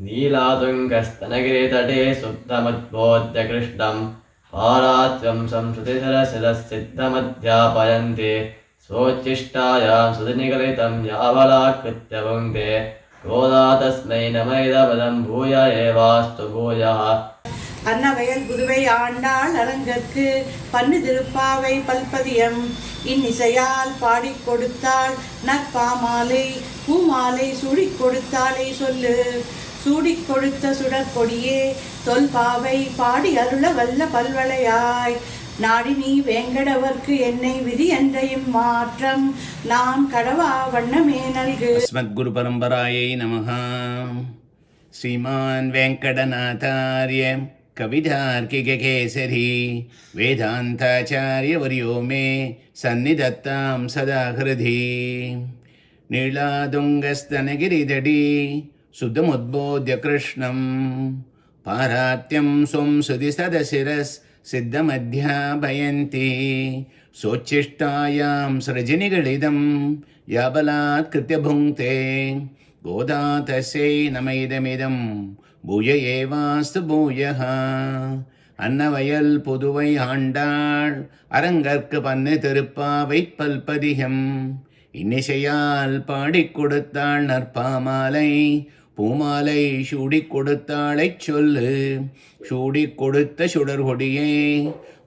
नीलातुङ्गस्तनगिरितटे सुप्तमुद्बोध्य कृष्णम् पारात्यं संश्रुतिसरसिरसिद्धमध्यापयन्ति स्वोच्छिष्टायां सुधिनिगलितं यावलाकृत्य भुङ्क्ते गोदा तस्मै नमैदपदं भूय एवास्तु भूयः. அன்னவயல் புதுவை ஆண்டாள் அரங்கற்கு பன்னு திருப்பாவை பல்பதியம் இன்னிசையால் பாடிக் கொடுத்தாள் நற்பாமாலை பூமாலை சூடிக் கொடுத்தாளை சொல்லு. சூடிக் கொடுத்த சுடற்கொடியே தொல்பாவை பாடி அருள வல்ல பல்வளையாய் நாடி நீ வேங்கடவர்க்கு என்னை விதி என்ற இம்மாற்றம் நான் கடவா வண்ணமே நல்கு. அஸ்மத் குரு பரம்பராயை நமஹ. ஸ்ரீமான் வெங்கடநாதார்ய கவிதார்க்கிகேசரி வேதாந்தாச்சாரியவர்யோ மே சந்நிதத்தாம் சதா ஹிருதி. நீளாதுங்கஸ்தனகிரிதடி சுத்தமுத்போத்ய கிருஷ்ணம் பாராத்யம் ஸ்வம் சுதி சதசிரஸ் சித்தமத்யாபயந்தி சோச்சிஷ்டாயாம் ஸ்ரஜினிகளிதம் யாபலாத் கிருத்ய புங்க்தே கோதா தஸ்யை நமைதமிதம் பூய ஏவாஸ்து பூயः. அன்னவயல் புதுவை ஆண்டாள் அரங்கற்கு பன்னு திருப்பாவை பல்பதிகம் இன்னிசையால் பாடிக் கொடுத்தாள் நற்பாமாலை பூமாலை சூடிக் கொடுத்தாளைச் சொல்லு. சூடிக் கொடுத்த சுடர்கொடியே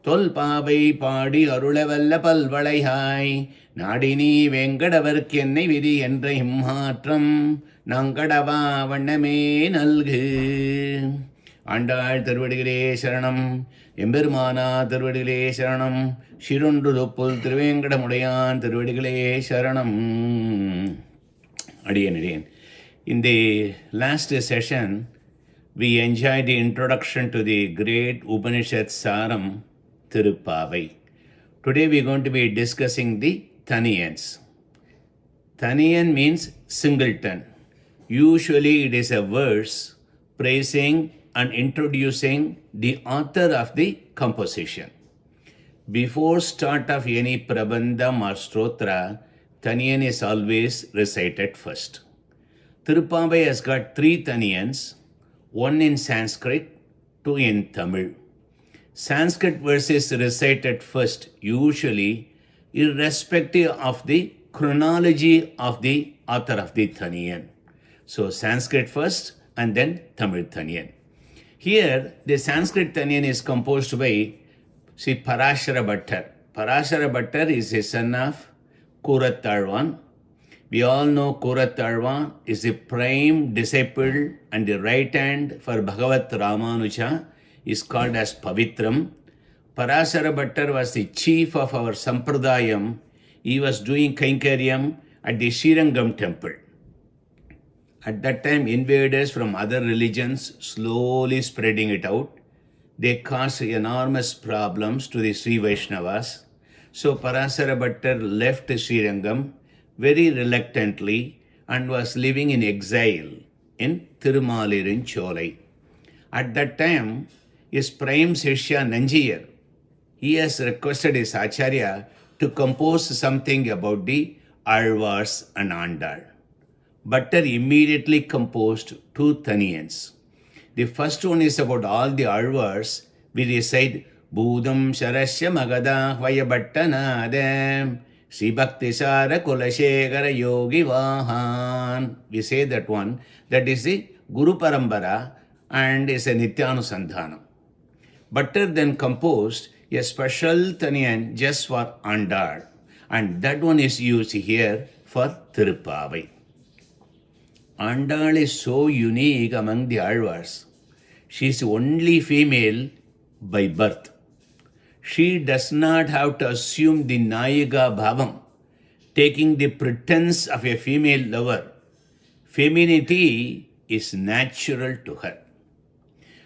தொல்பாவை பாடி அருளவல்ல பல்வளையாய் நாடினி வெங்கடவர்க்கு என்னை விதி என்ற இம்மாற்றம் நாங்கடவா வண்ணமே நல்கு. ஆண்டாள் திருவடிகளே சரணம். எம்பெருமானா திருவடிகளே சரணம். சிறுன்று தொப்புல் திருவேங்கடமுடையான் திருவடிகளே சரணம். அடியேன். In the last session, we enjoyed the introduction to the great Upanishad Saram, Thiruppavai. Today we are going to be discussing the Thanians. Thanian means singleton. Usually it is a verse praising and introducing the author of the composition. Before start of any prabandham or stotra, Thanian is always recited first. Thiruppavai has got 3 Thanians, one in Sanskrit, 2 in Tamil. Sanskrit verses recited first, usually irrespective of the chronology of the author of the Thanian. So Sanskrit first and then Tamil Thanian. Here the Sanskrit Thanian is composed by Sri Parashara Bhattar. Parashara Bhattar is a son of Kurattalvan. We all know Kurattalvan is the prime disciple and the right hand for Bhagavat Ramanuja, is called as Pavitram. Parashara Bhattar was the chief of our Sampradayam. He was doing Kainkaryam at the Srirangam temple. At that time, invaders from other religions slowly spreading it out. They caused enormous problems to the Sri Vaishnavas. So Parashara Bhattar left Srirangam very reluctantly and was living in exile in Tirumalirinchole. At that time, his prime Shishya Nanjiyar, he has requested his Acharya to compose something about the Alvars and Andal. Bhattar immediately composed 2 Thanians. The first one is about all the Alvars. We recite Budam Sharasya Magada Vaya Bhattanadam Sri Bhakti Sara Kulashekara Yogi Vahan. We say that one. That is the Guru Parambara and is a Nityanusandhanam. Bhattar then composed a special Thanian just for Andal, and that one is used here for Thiruppavai. Andal is so unique among the Alvars. She is only female by birth. She does not have to assume the Nayiga Bhavam, taking the pretense of a female lover. Femininity is natural to her.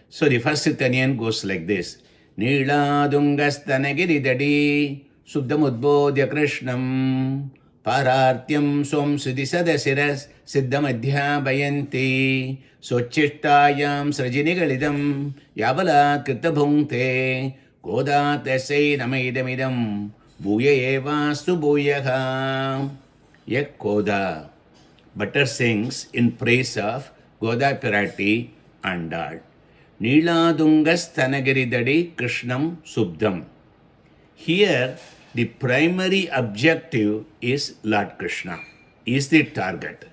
So the first Thanian goes like this. Neeladungastanagiri Suddhamudbodhya Krishnam Parartyam Swam Sudhisadasiras Siddhamadhyabayanti Sochistayam Srajinigalidam Yabalat Kritabhunkte Goda Tasai Namaidamidam Bhuya Evastu Bhuyaha. Yek Koda. Bhattar sings in praise of Goda Pirati, Andal. Neeladungas Thanagiridadi Krishnam Subdam. Here, the primary objective is Lord Krishna, is the target.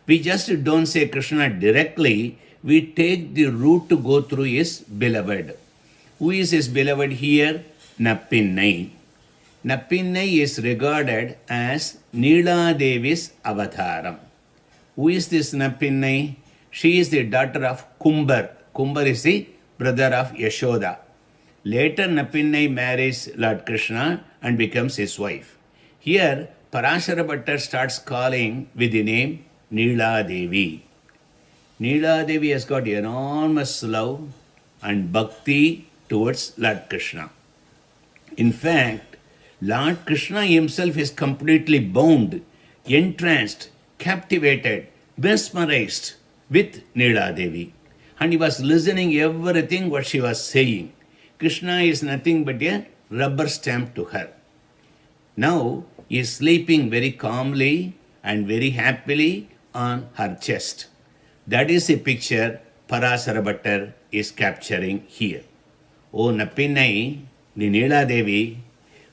We just don't say Krishna directly, we take the route to go through his beloved. Who is his beloved here? Nappinai. Nappinai is regarded as Neela Devi's avataram. Who is this Nappinai? She is the daughter of Kumbar. Kumbar is the brother of Yashoda. Later, Nappinai marries Lord Krishna and becomes his wife. Here, Parashara Bhattar starts calling with the name Neela Devi. Neela Devi has got enormous love and bhakti towards Lord Krishna. In fact, Lord Krishna himself is completely bound, entranced, captivated, mesmerized with Neela Devi. And he was listening everything what she was saying. Krishna is nothing but a rubber stamp to her. Now he is sleeping very calmly and very happily on her chest. That is the picture Parashara Bhattar is capturing here. Oh Nappinai, the Neela Devi.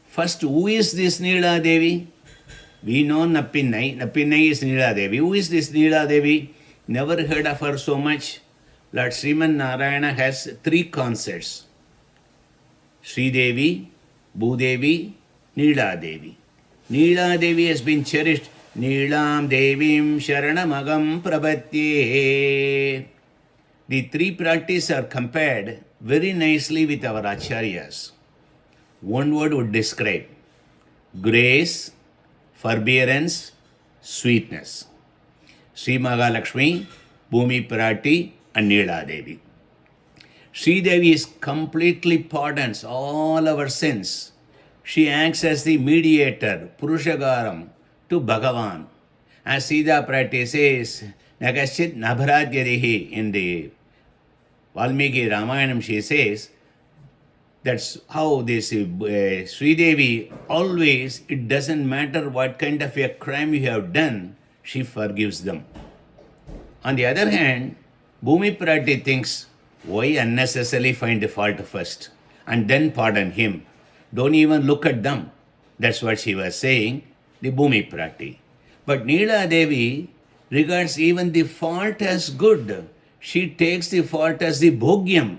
First, who is this Neela Devi? We know Nappinai. Nappinai is Neela Devi. Who is this Neela Devi? Never heard of her so much. Lord Sriman Narayana has 3 concerts. Sri Devi, Bhudevi, Neela Devi. Neela Devi has been cherished. Neelam Devim Sharanamagam Prabhatye. The 3 practices are compared very nicely with our acharyas. One word would describe: grace, forbearance, sweetness. Sri Mahalakshmi, Bhumi Pirati, and Neela Devi. Sri Devi is completely pardons all our sins. She acts as the mediator, Purushagaram, to Bhagavan. As Sita Pirati says, Nagaschit Nabharadyarihi in the Valmiki Ramayanam, she says, that's how this Sri Devi always, it doesn't matter what kind of a crime you have done, she forgives them. On the other hand, Bhumi Pirati thinks, why unnecessarily find the fault first and then pardon him? Don't even look at them. That's what she was saying, the Bhumi Pirati. But Neela Devi regards even the fault as good. She takes the fault as the bhogyam.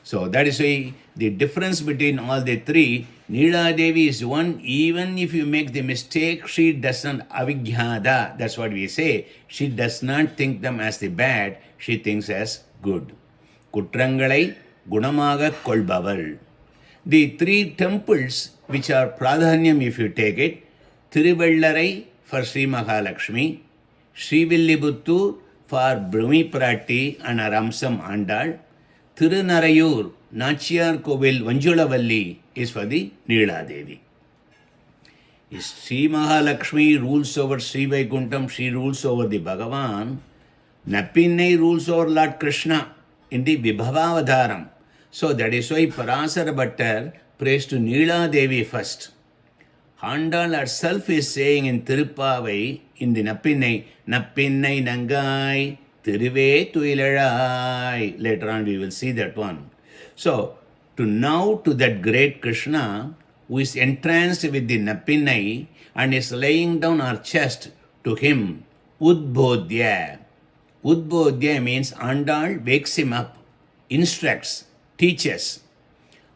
So that is why the difference between all the 3, Neela Devi is one, even if you make the mistake, she doesn't avijnada. That's what we say. She does not think them as the bad, she thinks as good. Kutrangalai Gunamaga Kolbaval. The 3 temples which are Pradhanyam, if you take it, Thiruvallarai for Sri Mahalakshmi, Srivillibuttur for Bhumi Pirati and Aramsam Andal, Tirunarayur, Nachiyar Kovil, Vanjulavalli is for the Neela Devi. Sri Mahalakshmi rules over Sri Vaikuntham, she rules over the Bhagavan. Nappinai rules over Lord Krishna in the Vibhavavadharam. So that is why Parashara Bhattar prays to Neela Devi first. Andal herself is saying in Thiruppavai, in the Nappinai, Nappinai Nangai, Thiruve Tuilarai. Later on we will see that one. So, to that great Krishna, who is entranced with the Nappinai and is laying down her chest to him, Udbodhya. Udbodhya means Andal wakes him up, instructs, teaches.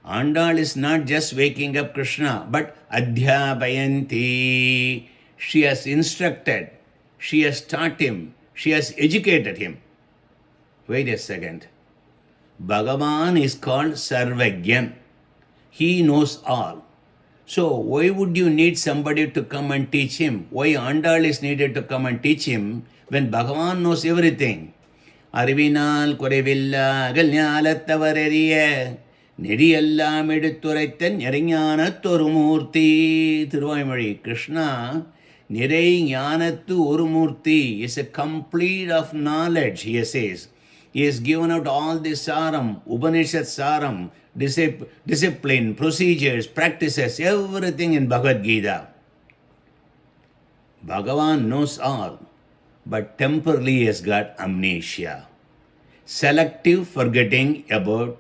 Andal is not just waking up Krishna, but Adhyapayanti. She has instructed, she has taught him, she has educated him. Wait a second. Bhagavan is called Sarvagyan. He knows all. So why would you need somebody to come and teach him? Why Andal is needed to come and teach him when Bhagavan knows everything? Arvinal Kurevilla Galnyalattavareriya Nidiyallam Eduthurathan Nerignanathu Orumurti. Thiruvaimazhi. Krishna Niraignanathu Orumurti is a complete of knowledge, he says. He has given out all the saram, Upanishad saram, discipline, procedures, practices, everything in Bhagavad Gita. Bhagavan knows all. but temporarily he has got amnesia. Selective forgetting about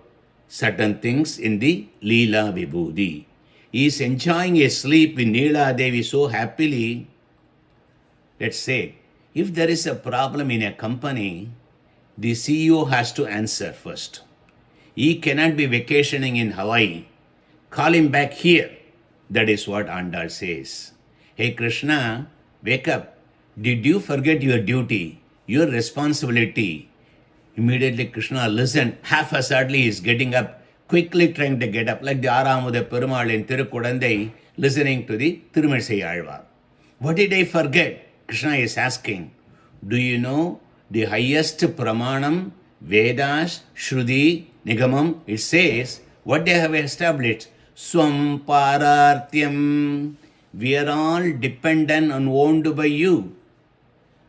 certain things in the Leela Vibhuti. He is enjoying a sleep in Neela Devi so happily. Let's say, if there is a problem in a company, the CEO has to answer first. He cannot be vacationing in Hawaii. Call him back here. That is what Andal says. Hey Krishna, wake up. Did you forget your duty, your responsibility? Immediately Krishna listened. Half-assedly he is getting up, quickly trying to get up, like the Aramuda Perumal in Tirukudandai, listening to the Tirumizhai Alvar. What did I forget? Krishna is asking. Do you know the highest pramanam, Vedas, Shruti, Nigamam? It says, what they have established, Swam Parartyam. We are all dependent and owned by you.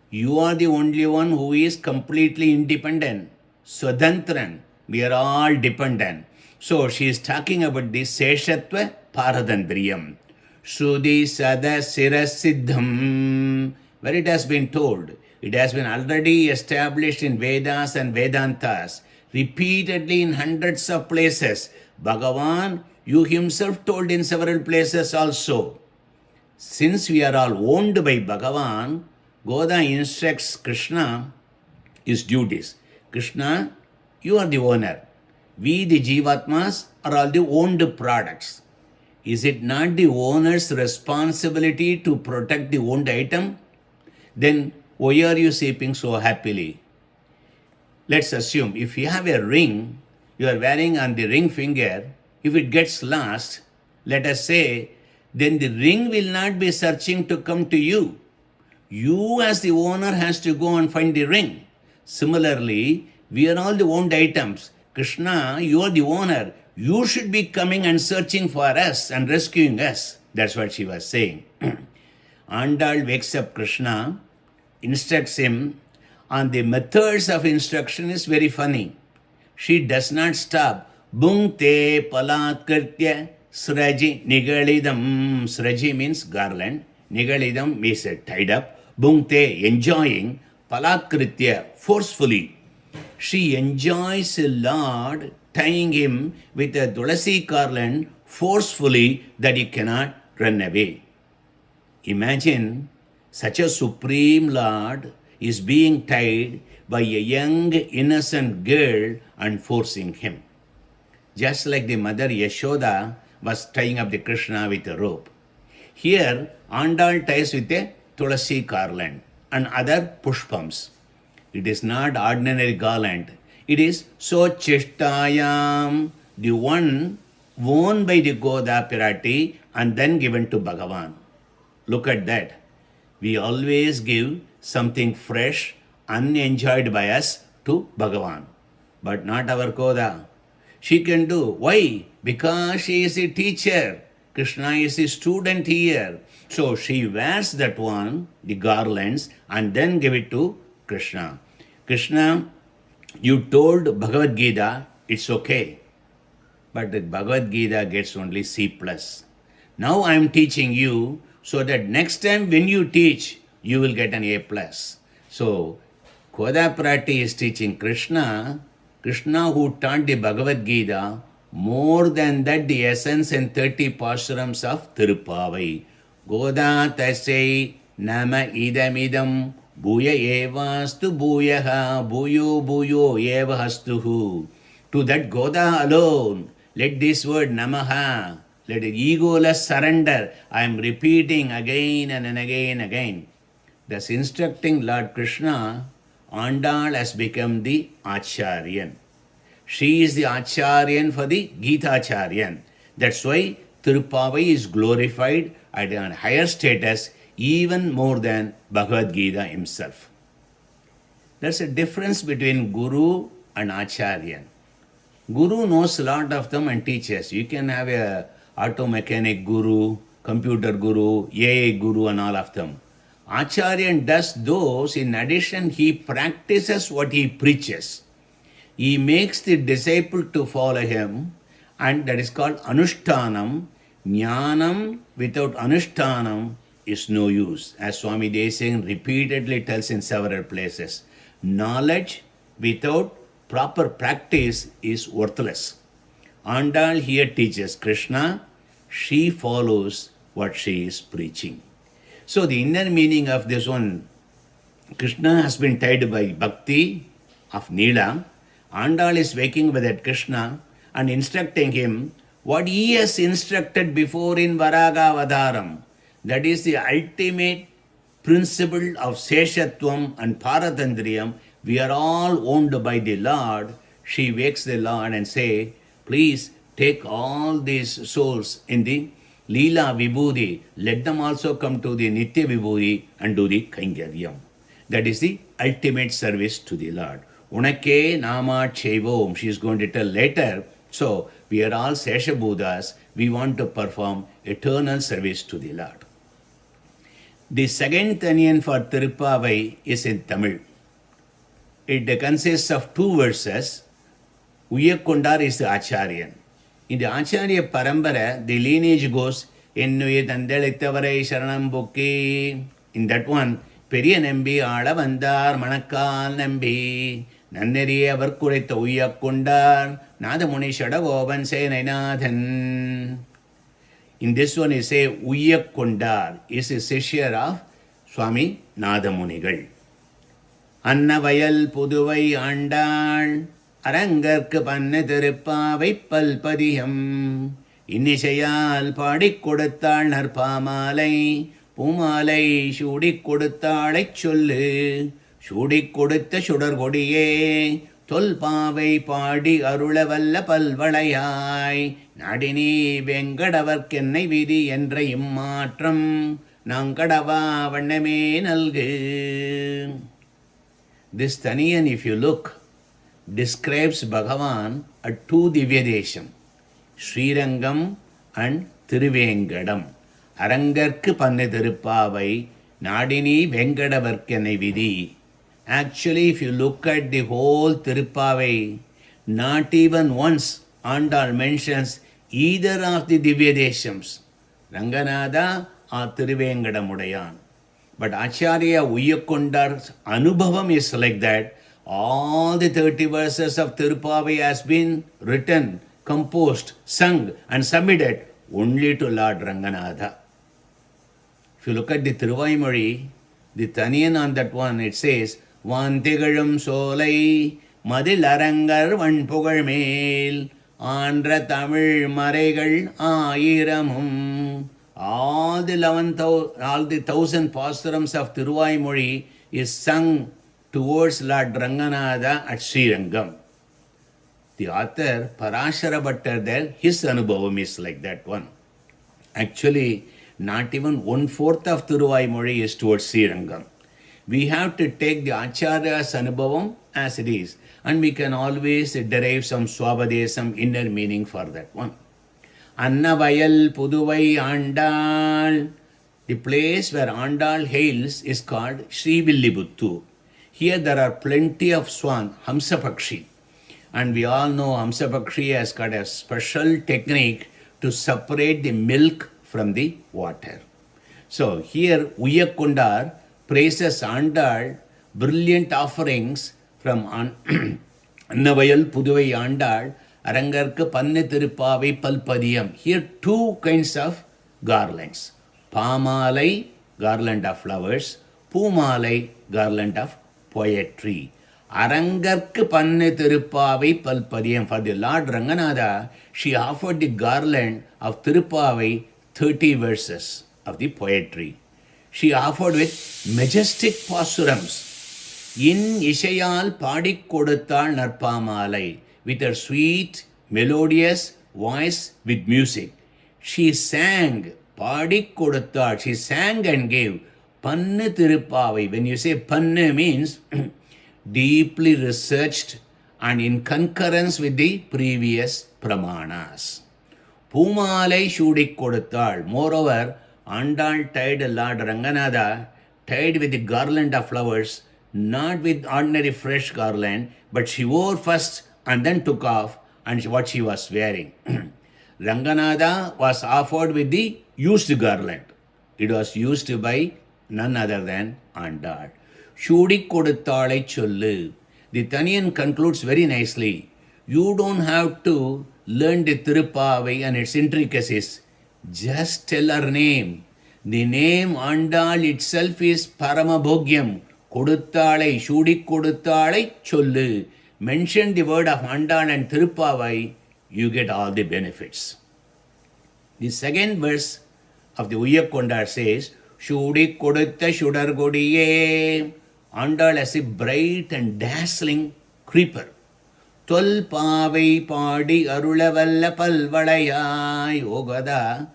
You are the only one who is completely independent. Swadantran. We are all dependent. So she is talking about the Seshatva Paradandriyam. Shruti Sada Sirasiddham. Where it has been told. It has been already established in Vedas and Vedantas. Repeatedly in hundreds of places. Bhagavan, you himself told in several places also. Since we are all owned by Bhagavan, Goda instructs Krishna his duties. Krishna, you are the owner. We, the Jivatmas, are all the owned products. Is it not the owner's responsibility to protect the owned item? Then why are you sleeping so happily? Let's assume if you have a ring, you are wearing on the ring finger, if it gets lost, let us say, then the ring will not be searching to come to you. You as the owner has to go and find the ring. Similarly, we are all the owned items. Krishna, you are the owner. You should be coming and searching for us and rescuing us. That's what she was saying. Andal wakes up Krishna, instructs him, and the methods of instruction is very funny. She does not stop. Bhungte palatkritya sraji nigalidam. Sraji means garland. Nigalidam means tied up. Bhungte, enjoying. Palatkritya, forcefully. She enjoys a Lord tying him with a tulasi garland forcefully that he cannot run away. Imagine such a supreme Lord is being tied by a young innocent girl and forcing him. Just like the mother Yashoda was tying up the Krishna with a rope. Here, Andal ties with a tulasi garland and other pushpams. It is not ordinary garland. It is Sochistayam, the one worn by the Goda Pirati and then given to Bhagavan. Look at that. We always give something fresh, unenjoyed by us to Bhagavan. But not our Goda. She can do. Why? Because she is a teacher. Krishna is a student here. So she wears that one, the garlands, and then give it to Krishna. Krishna, you told Bhagavad Gita, it's okay. But the Bhagavad Gita gets only C+. Now I am teaching you so that next time when you teach, you will get an A+. So, Goda Prati is teaching Krishna who taught the Bhagavad Gita, more than that the essence and 30 Pasurams of Thiruppavai. Goda tasai nama idam bhuya evastu bhuyaha bhuyo bhuyo evahastuhu. To that Goda alone, let this word namaha, let it egoless surrender. I am repeating again and again. Thus instructing Lord Krishna, Andal has become the Acharyan. She is the Acharyan for the Gita Acharyan. That's why Thiruppavai is glorified at a higher status even more than Bhagavad Gita himself. There's a difference between Guru and Acharyan. Guru knows a lot of them and teaches. You can have a auto mechanic guru, computer guru, AI guru and all of them. Acharyan does those. In addition, he practices what he preaches. He makes the disciple to follow him, and that is called Anushtanam. Jnanam without Anushtanam is no use, as Swami Desing repeatedly tells in several places. Knowledge without proper practice is worthless. Andal here teaches Krishna, she follows what she is preaching. So the inner meaning of this one, Krishna has been tied by bhakti of Neela. Andal is waking with that Krishna and instructing him what he has instructed before in Varagavadaram. That is the ultimate principle of Seshatvam and Paratandriyam. We are all owned by the Lord. She wakes the Lord and say, please take all these souls in the Leela Vibhuti. Let them also come to the Nitya Vibhuti and do the Kaingaryam. That is the ultimate service to the Lord. Unake Nama Chevom, she is going to tell later. So, we are all Seshabhudas. We want to perform eternal service to the Lord. The second Thanian for Thiruppavai is in Tamil. It consists of two verses. Uyakundar is the Acharyan. In the Acharya Parambara, the lineage goes, Ennuye Tandalitavarai Sharanam Bukki. In that one, Periya Nambi Aada Vandar Manakal Nambi. Nanneriye our குறைத்த Uyyakondar Nathamuni Sadagopan Senainathan. In this one is say Uyyakondar is a சிஷ்யர் of Swami நாதமுனிகள். அன்னவயல் புதுவை ஆண்டாள் அரங்கற்கு பண்ண திருப்பாவை பல்பதியம் இன்னிசையால் பாடிக் கொடுத்தாள் நற்பாமாலை பூமாலை சூடிக் கொடுத்தாளைச் சொல்லு சூடிக் கொடுத்த சுடர்கொடியே தொல்பாவை பாடி அருளவல்ல பல்வளையாய் நாடினி வெங்கடவர்க்கென்னை விதி என்ற இம்மாற்றம் நாங்கடவா வண்ணமே நல்கு. This Thaniyan, if you look, describes Bhagavan at two Divyadesham, Srirangam and Thiruvengadam. Arangarku panne Thiruppavai, Nadini Venkadavarkyanai Vidhi. Actually, if you look at the whole Thiruppavai, not even once Andal mentions either of the Divyadeshams, Ranganada or Thiruvengadamudaiyan. But Acharya Uyyakondar's Anubhavam is like that. All the 30 verses of Thiruppavai has been written, composed, sung and submitted only to Lord Ranganatha. If you look at the Thiruvaimozhi, the Thaniyan on that one, it says, Vantigalum solai madil arangar vanpugal mel andra tamil maregal aayiramum. All the 1,000 Pasurams of Thiruvaimozhi is sung towards Lord Ranganatha at Srirangam. The author, Parashara Bhattar there, his Anubhavam is like that one. Actually, not even 1/4 of Thiruvaimozhi is towards Srirangam. We have to take the Acharya's Anubhavam as it is, and we can always derive some Swabadesam inner meaning for that one. Annavayal Puduvai Andal. The place where Andal hails is called Srivilliputturu. Here there are plenty of swan, Hamsapakshi. And we all know Hamsapakshi has got a special technique to separate the milk from the water. So here Uyyakundar praises Andal, brilliant offerings from Annavayal Puduvai Andal, Arangarku Panne Thiruppavai Palpadiyam. Here two kinds of garlands. Pamalai, garland of flowers. Pumalai, garland of poetry. Arangarku Panne Thiruppavai Palpadiyam. For the Lord Ranganatha, she offered the garland of Thiruppavai 30 verses of the poetry. She offered with majestic Pasurams. In Ishayal Padik Koduttal Narpamalai. With her sweet, melodious voice with music. She sang, Padik Koduttal, she sang and gave Panne Thiruppavai. When you say Panne means deeply researched and in concurrence with the previous Pramanas. Pumalai Shudik Koduttal. Moreover, Andal tied Lord Ranganatha, tied with the garland of flowers, not with ordinary fresh garland, but she wore first and then took off and what she was wearing. Ranganatha was offered with the used garland. It was used by none other than Andal. Shudi koduthalai sollu. The Thanian concludes very nicely. You don't have to learn the Thiruppavai and its intricacies. Just tell her name. The name Andal itself is Paramabhogyam. Koduthalai, Shudi koduthalai sollu. Mention the word of Andal and Thiruppavai, you get all the benefits. The second verse of the Uyyakondar says, Shudi kodutha shudargodiye. Andal as a bright and dazzling creeper. Thulpavai paadi arulavalla palvalayai. O Gada,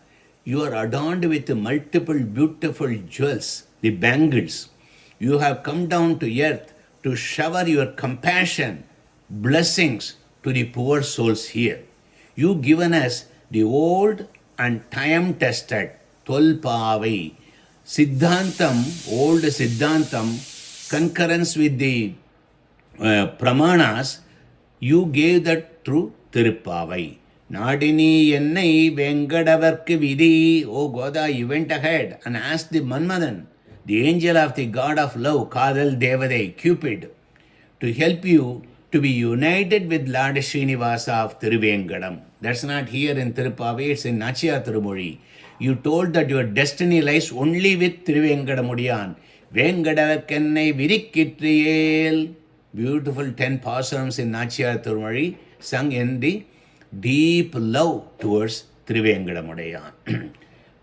you are adorned with multiple beautiful jewels, the bangles. You have come down to earth to shower your compassion, blessings to the poor souls here. You given us the old and time-tested Thulpavai, Siddhantam, old Siddhantam, concurrence with the Pramanas, you gave that through Thiruppavai. Nadini ennai Venkadavarku vidhi. O Goda, you went ahead and asked the Manmadan, the angel of the god of love, Kadal Devade, Cupid, to help you to be united with Lord Srinivasa of Thiruvengadam. That's not here in Thiruppavai, it's in Nachya Tirumozhi. You told that your destiny lies only with Thiruvengadamudyan. Venkadavarkennai virikkitriyel. Beautiful 10 Pasurams in Nachya Tirumozhi, sung in the deep love towards Thiruvengadamudyan.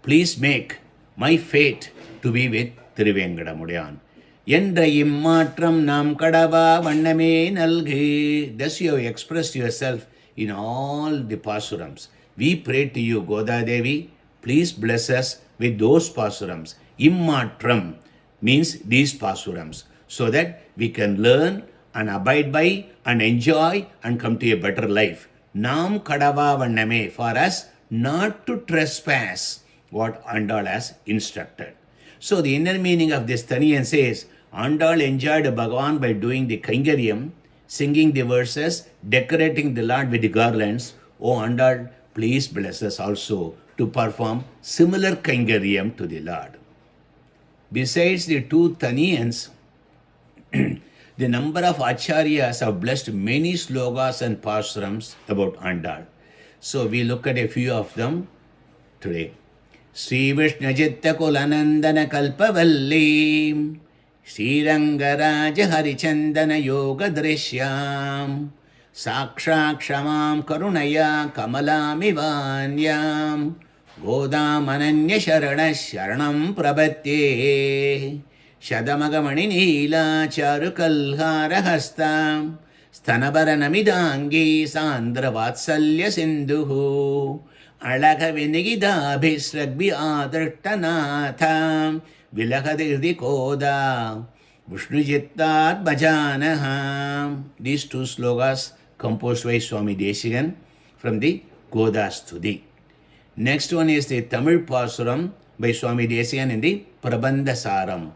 Please make my fate to be with Thiruvengadamudyan. Endra immatram nam kadava vanname nalge. Thus you have expressed yourself in all the Pasurams. We pray to you, Goda Devi, please bless us with those Pasurams. Immatram means these Pasurams, so that we can learn and abide by and enjoy and come to a better life. Nam kadava vanname, for us not to trespass what Andal has instructed. So the inner meaning of this Thanian says, Andal enjoyed Bhagavan by doing the Kaingaryam, singing the verses, decorating the Lord with the garlands. O Andal, please bless us also to perform similar Kaingaryam to the Lord. Besides the two Thanians, the number of Acharyas have blessed many slogas and Pasurams about Andal. So we look at a few of them today. Sri Vishnu Chitta Kulanandana Kalpavalli, Sri Rangaraja Harichandana Yoga Drishyam, Saksha Kshamam Karunaya Kamalami Godam Ananya Sharana Sharanam Prabhatye, Shadamagamani Nila Charukalhara Hastam, Sthanavaranamidangi Sandra Vatsalya Sindhu, Alaka Vinigidabhisragbi Adartanatham, Vilakadirdi Koda, Vishnujittat Bhajanaham. These two slogas composed by Swami Desikan from the Godastuti. Next one is the Tamil Pasuram by Swami Desikan in the Prabandha Saram.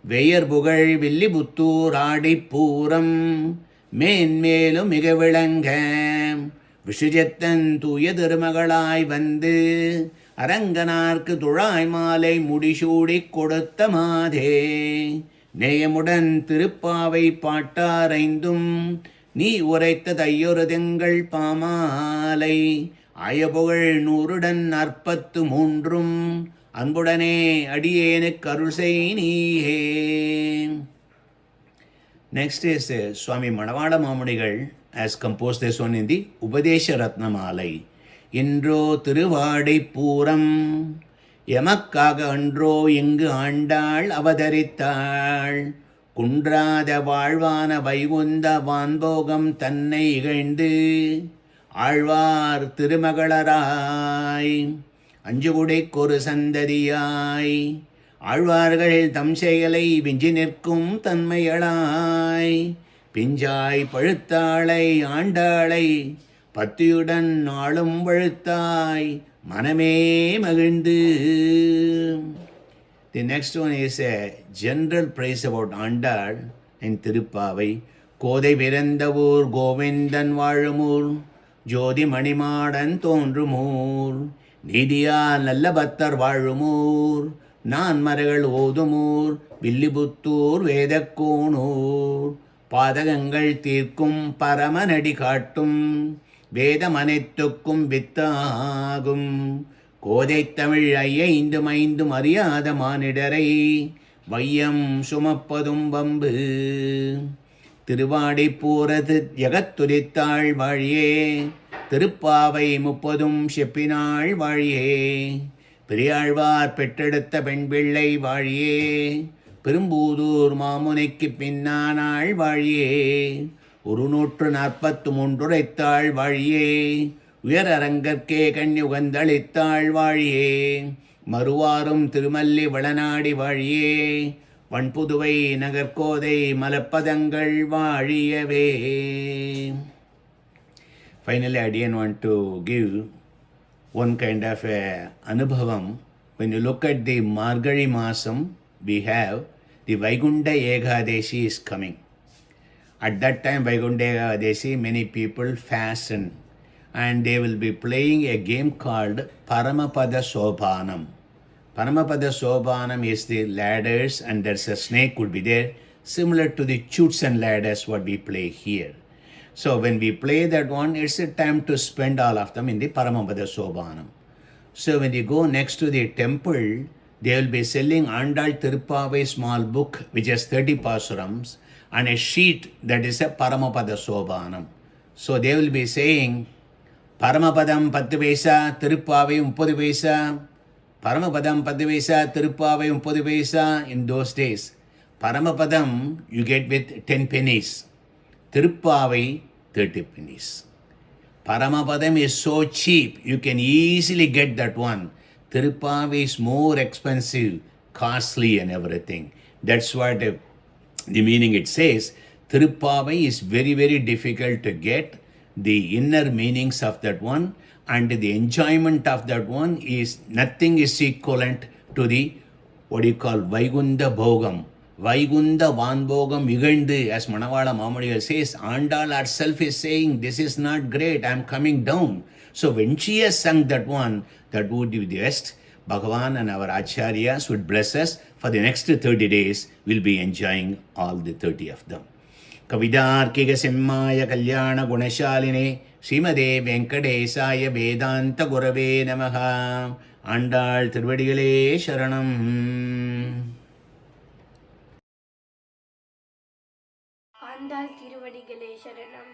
Veyar Bugal Villibuttur Adippuram Menmelum Migavilangam Vishujattan Tuya Dharmagalai Vandu Aranganarku Turai Malai Mudishudi Koduttamade Neyamudan Thiruppavai Pattaraindum Ni Uraitha Thayyuradhengal Pamalai Ayapugal Nurudan Arpattu Mundrum Anbudane Adiyene Karusai Nihe. Next is Swami Manavada Mamadigal has composed this one in the Upadesha Ratnamalai. Indro Thiruvadai Puram Yamakkaga Andro Ingu Andal Avadharittal Kundrada Valvana Vaigunda Vanbogam Tannai Igandu Alvar Tirumagalarai Anjugudai Koru Sandadiyai Alvargal Tamsayalai Vinjinirkum Tanmayalai Pinjai Pazhuthalai Andalai Pathiyudan Naalum Vazhuthai Maname Magindu. The next one is a general praise about Andal in Thiruppavai. Kodai Virandavur Govindan Vazhumur Jodi Manimadan Thonrumur Nidiya Nallabattar Vazhumur நான்மறைகள் ஓதுமூர் Villiputhur வேதக்கோணூர் பாதகங்கள் தீர்க்கும் பரமநடி காட்டும் வேதமனைத்துக்கும் வித்தாகும் கோதை தமிழ் ஐந்தும் ஐந்தும் அறியாத மானிடரை வையம் சுமப்பதும் வம்பு திருவாடிப்பூரது ஜகத்துரித்தாள் வாழியே திருப்பாவை 30 செப்பினாள் வாழியே பெரியாழ்வார் பெற்றெடுத்த பெண் பிள்ளை வாழியே பெரும்பூதூர் மாமுனைக்கு பின்னானாள் வாழியே 143 உரைத்தாள் வாழியே உயர் அரங்கற்கே கண்யுகந்தளித்தாள் வாழியே மறுவாரும் திருமல்லி வளநாடி வாழியே வண்புதுவை நகர்கோதை மலப்பதங்கள் வாழியவே. Finally, I didn't want to give one kind of anubhavam. When you look at the Margari Masam, we have the Vaikunta Ekadashi is coming. At that time, Vaikunta Ekadashi, many people fasten and they will be playing a game called Paramapada Sopanam. Paramapada Sopanam is the ladders and there's a snake would be there, similar to the chutes and ladders what we play here. So when we play that one, it's a time to spend all of them in the Paramapada Sopanam. So when you go next to the temple, they will be selling Andal Thiruppavai small book which has 30 Pasurams and a sheet that is a Paramapada Sopanam. So they will be saying Paramapadam 10 paisa, Thiruppavai 30 paisa, Paramapadam 10 paisa, Thiruppavai 30 paisa. In those days, Paramapadam you get with 10 pennies. Thiruppavai 30 pennies. Paramapadam is so cheap, you can easily get that one. Thiruppavai is more expensive, costly and everything. That's what the meaning it says. Thiruppavai is very, very difficult to get. The inner meanings of that one and the enjoyment of that one is nothing is equivalent to the what you call Vaikunta Bhogam. Vaikunta Vanbogam Vigandu, as Manavala Mamadiyal says, Andal herself is saying, this is not great, I am coming down. So when she has sung that one, that would be the best. Bhagavan and our Acharyas would bless us. For the next 30 days, we'll be enjoying all the 30 of them. Kavidarkika Simmaya Kalyana Gunashaline Srimade Venkadesaya Vedanta Gurave Namaha. Andal Tiruvadigalé Sharanam. Andal Tiruvadigalé Sharanam.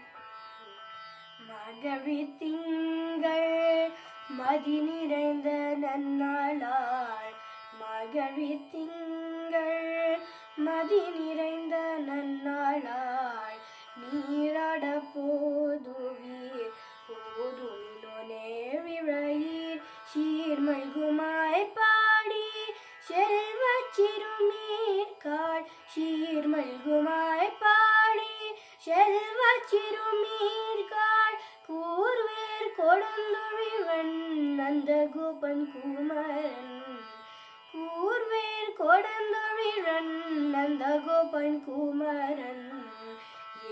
Margari Tingal Madi நிறைந்த நன்னாளாள் Margari Tingal Madi நிறைந்த நன்னாளாள் நீராட போதுவீர் போதுமினோனே விழையீர் சீர்மல்குமாய் பாடி செல்வச் சிறுமீர்காள் சீர்மல்குமாய் பாடி செல்வச் சிறுமீர்காள் கூர்வேர் கொடுந்தொழிவன் நந்தகோபன் குமரன் கூர்வேர் கொடுந்தொழிவன் நந்தகோபன் குமரன்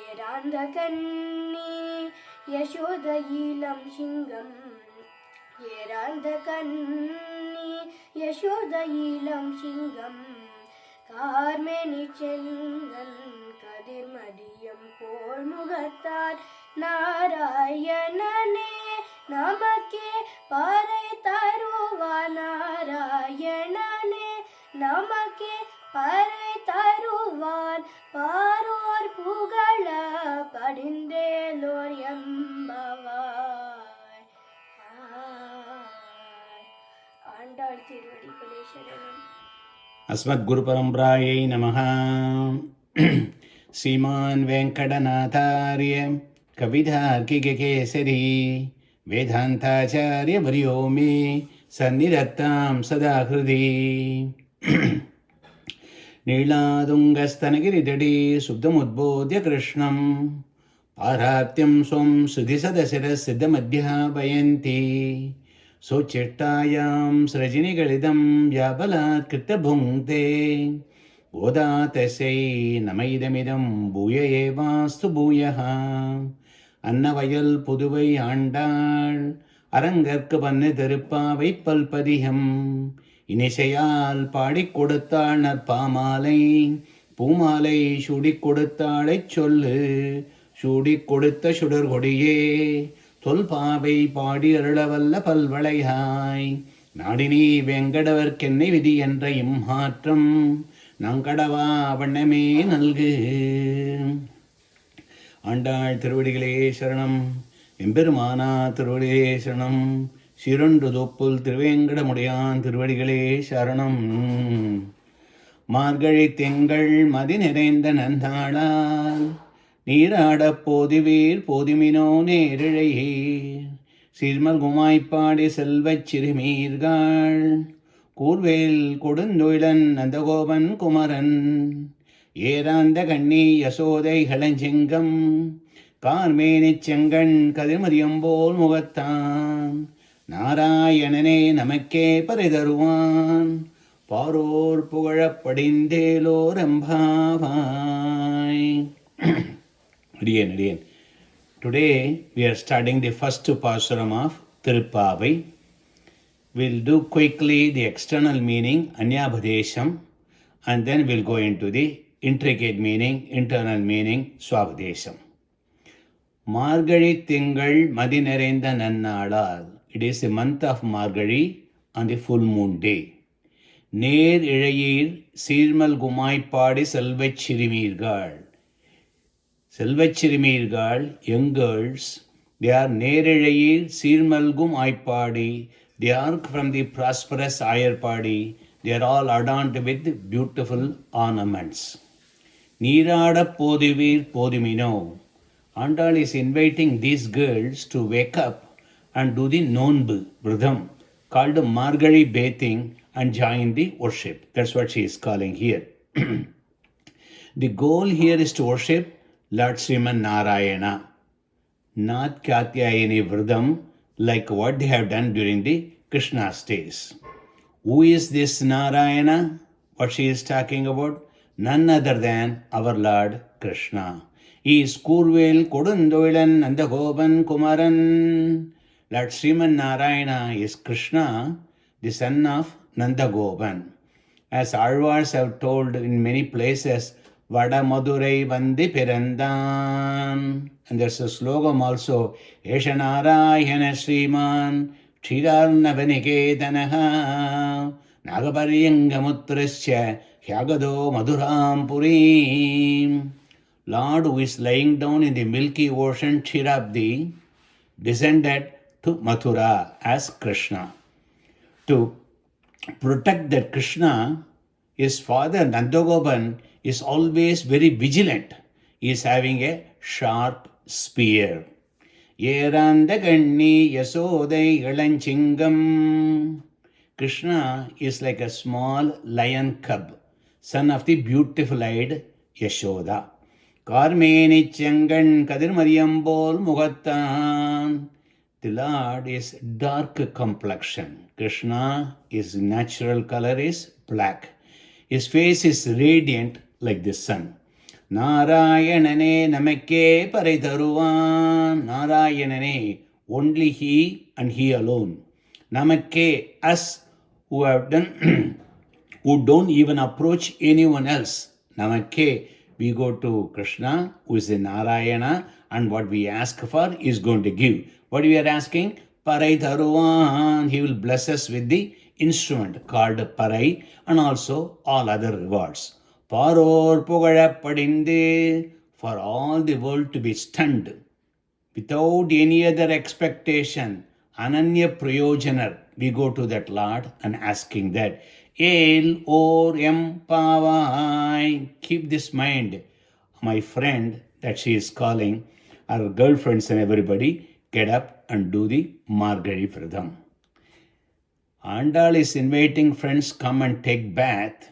ஏராந்த கண்ணி யசோத இளம் சிங்கம் ஏராந்த கண்ணி யசோத இளம் சிங்கம் கார்மேனி செங்கன் கதிர்மதியம் போல் முகத்தார் நாராயணனே நமக்கே பறை தருவார் நாராயணனே நமக்கே பறை தருவார் பாரோர் புகழ படிந்தேலோர் எம்பவாய் ஆண்டாள் திருவடிகளே சரணம். अस्मद् गुरुपरम्परायै नमः. श्रीमान् वेङ्कटनाथार्य कवितार्किककेसरी वेदान्ताचार्यवर्यो मे सन्निधत्तां सदा हृदि. नीलादुङ्गस्तनगिरितटे शुद्धमुद्बोध्य कृष्णं पारात्यं स्वं सुधिसदशिरसिद्धमध्यापयन्ति सोच्चिष्टायां सृजिनिगलितं व्याबलात् कृतभुङ्क्ते गोदा तस्यै नमैदमिदं भूय एवास्तु भूयः. अन्नवयल पुदुवै आण्डाळ அரங்கற்கு பண்ணு திருப்பாவை பல்பதிகம் இனிசையால் பாடிக் கொடுத்தாள் நற்பாமாலை, பூமாலை சூடிக் கொடுத்தாளைச் சொல்லு, சூடிக் கொடுத்த சுடர்கொடியே, தொல்பாவை பாடி அருளவல்ல பல்வளையாய், நாடினி வெங்கடவர்க்கென்னை விதி என்ற இம்மாற்றம், நங்கடவா வண்ணமே நல்கு. ஆண்டாள் திருவடிகளே சரணம். எம்பெருமானா திருவடிகளே சரணம். சிரண்டு தொப்புல் திருவேங்கடமுடையான் திருவடிகளே சரணம். மார்கழி திங்கள் மதி நிறைந்த நன்னாளால், நீராடப் போதுவீர் போதுமினோ நேரிழையீர், சீர்மல் குமாய்ப்பாடி செல்வச் சிறுமீர்கள், கூர்வேல் கொடுந்தொழிலன் நந்தகோபன் குமரன், ஏராந்த கண்ணி யசோதை களஞ்சிங்கம், கார்மேனிச் செங்கண் கதிர்மதியம்போல் முகத்தான், நாராயணனே நமக்கே பறை தருவான், பாரோர் புகழப் படிந்தேலோர் எம்பாவாய். Adiyan. Today we are starting the first Pasuram of Thiruppavai. We'll do quickly the external meaning, Anyabhadesham, and then we'll go into the intricate meaning, internal meaning, Swabhadesham. Margari Tingal Madi Nerenda Nannadal. It is the month of Margari on the full moon day. Ner Irayir Sirmal Gumai Padi Selvach Chirimirgal. Selvach Chirimirgal, young girls, they are Ner Irayir Sirmalgum Aipadi. They are from the prosperous Ayar party. They are all adorned with beautiful ornaments. Nirada Podivir Podimino. Andal is inviting these girls to wake up and do the Nonbu, Vridham, called Margari bathing, and join the worship. That's what she is calling here. The goal here is to worship Lord Sriman Narayana, not Katyayani Vridham, like what they have done during the Krishna's days. Who is this Narayana? What she is talking about? None other than our Lord Krishna. He is Kurvel Kodundoilan Nandagopan Kumaran. Lord Sriman Narayana is Krishna, the son of Nandagopan. As Alvars have told in many places, Vada Madurai Vandi Pirandan. And there's a slogan also, Eshanarayana Sriman, Chidarnavanikeetanaha, Nagaparyangamutrasya, Hyagado Maduram Purim. Lord, who is lying down in the milky ocean Chirabdi, descended to Mathura as Krishna. To protect that Krishna, his father Nandagopan is always very vigilant. He is having a sharp spear. Yeranda Ganni Yasodai Galanchingam. Krishna is like a small lion cub, son of the beautiful-eyed Yashoda. Karmeni Changan Kadirmariyambol Mugattan. The Lord is dark complexion. Krishna, his natural color is black. His face is radiant like the sun. Narayanane Namakke Paritharuvan. Narayanane, only he and he alone. Namakke, us who have done, who don't even approach anyone else. Namakke, we go to Krishna, who is the Narayana, and what we ask for is going to give. What we are asking? Parai Tharuvan. He will bless us with the instrument called Parai and also all other rewards. Paror Pugadapadinde, for all the world to be stunned without any other expectation. Ananya Prayojanar. We go to that Lord and asking that. El or Empavai. Keep this mind, my friend, that she is calling, our girlfriends and everybody, get up and do the Margari Vridham. Andal is inviting friends, come and take bath,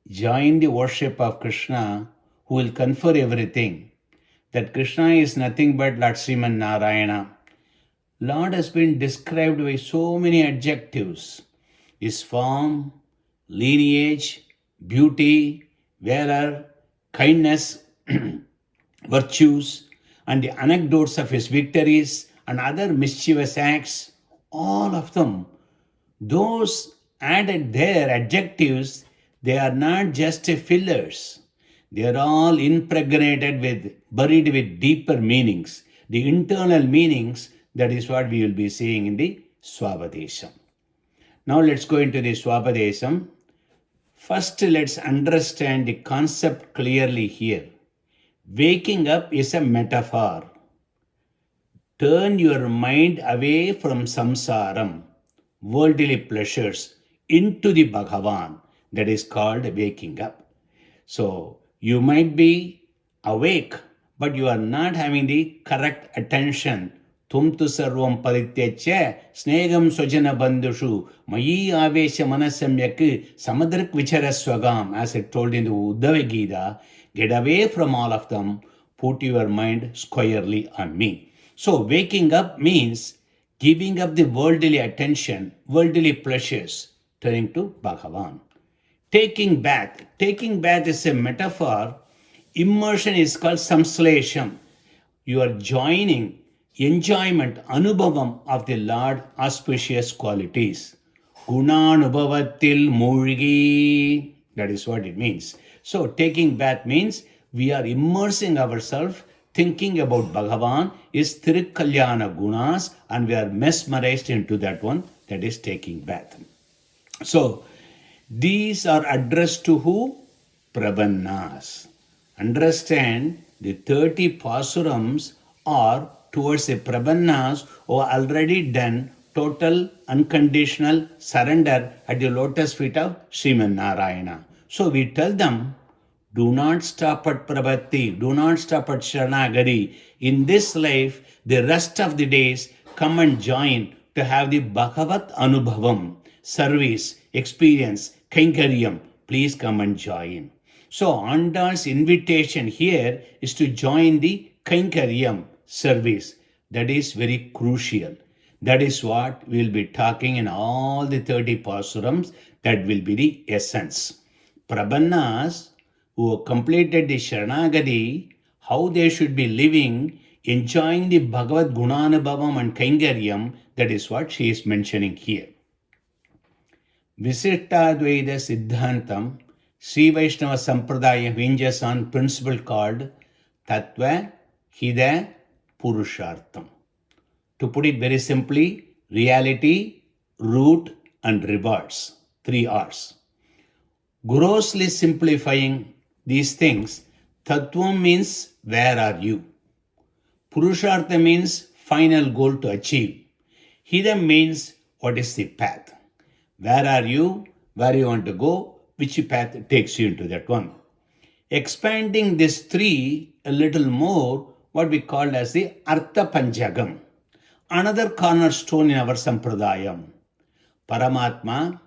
join the worship of Krishna, who will confer everything. That Krishna is nothing but Lord Sriman Narayana. Lord has been described by so many adjectives. His form, lineage, beauty, valor, kindness, virtues, and the anecdotes of his victories and other mischievous acts, all of them, those added there adjectives, they are not just fillers. They are all impregnated with, buried with deeper meanings. The internal meanings, that is what we will be seeing in the Swapadesam. Now let's go into the Swapadesam. First, let's understand the concept clearly here. Waking up is a metaphor. Turn your mind away from samsaram, worldly pleasures, into the Bhagavan. That is called waking up. So, you might be awake, but you are not having the correct attention. Tum tu sarvam parityacha snegam swajana bandhushu mayi avesha manasamyak samadrak vicharaswagam, as it told in the Uddhava Gita. Get away from all of them, put your mind squarely on me. So waking up means giving up the worldly attention, worldly pleasures, turning to Bhagavan. Taking bath is a metaphor. Immersion is called samslesham. You are joining enjoyment, anubhavam of the Lord auspicious qualities. Gunanubhavatil mulgi. That is what it means. So taking bath means we are immersing ourselves, thinking about Bhagavan is Thirukalyana gunas, and we are mesmerized into that one, that is taking bath. So these are addressed to who? Prabannas. Understand, the 30 Pasurams are towards the Prabannas who are already done total unconditional surrender at the lotus feet of Sriman Narayana. So we tell them, do not stop at Prabhati, do not stop at Sharanagari. In this life, the rest of the days, come and join to have the Bhagavat Anubhavam, service, experience, Kainkaryam. Please come and join. So Andal's invitation here is to join the Kainkaryam service. That is very crucial. That is what we will be talking in all the 30 Pasurams. That will be the essence. Prabannas who completed the Sharanagati, how they should be living, enjoying the Bhagavad Gunanubhavam and Kainkaryam, that is what she is mentioning here. Visishtadvaita Siddhantam, Sri Vaishnava Sampradaya hinges on principle called Tattva, Hida, Purushartham. To put it very simply, reality, root and rewards. 3 R's. Grossly simplifying these things, Tattvam means where are you? Purushartha means final goal to achieve. Hidam means what is the path? Where are you? Where you want to go? Which path takes you into that one? Expanding this 3 a little more, what we call as the Artha Panchagam. Another cornerstone in our Sampradayam. Paramatma,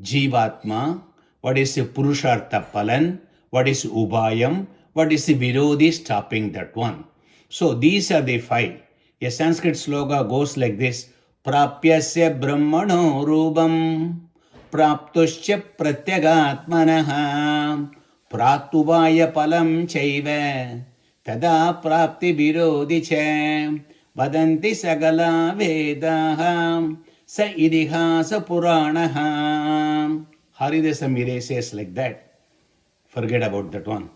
Jivatma, what is the Purushartha Palan, what is Ubayam, what is the Virodhi stopping that one. So these are the 5. A Sanskrit sloka goes like this. Prapyasya brahmano rubam, praptuscha pratyagatmanaha, pratubaya palam chaiva, tada prapti virodhi cha, vadanti sagala vedaha, sa idihasa puranaha. Haridasa Mire says like that. Forget about that one.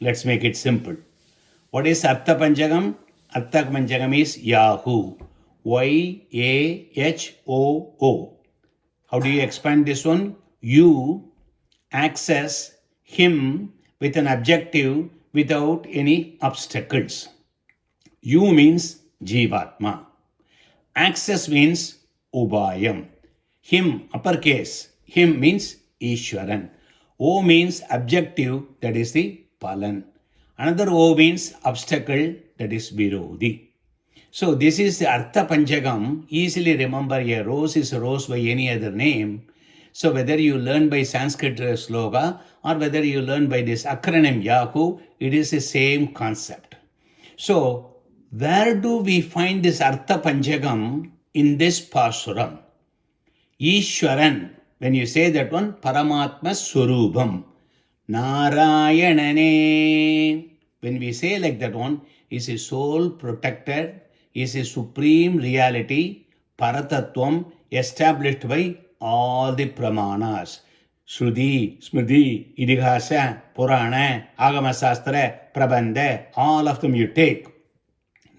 Let's make it simple. What is Artha Panchagam? Artha Panchagam is Yahoo. Y-A-H-O-O. How do you expand this one? You access him with an objective without any obstacles. You means Jivatma. Access means Ubayam. Him, uppercase. Him means Ishwaran. O means objective, that is the Palan. Another O means obstacle, that is Virodhi. So this is the Artha Panchagam. Easily remember, a rose is a rose by any other name. So whether you learn by Sanskrit sloka or whether you learn by this acronym Yahoo, it is the same concept. So where do we find this Artha Panchagam in this Paasuram? Ishwaran, when you say that one, Paramatma Swarubam. Narayanane. When we say like that one, is a soul protected, is a supreme reality, Paratattvam, established by all the pramanas. Shruti, Smriti, Idihasa, Purana, Agama Sastra, Prabandha, all of them you take.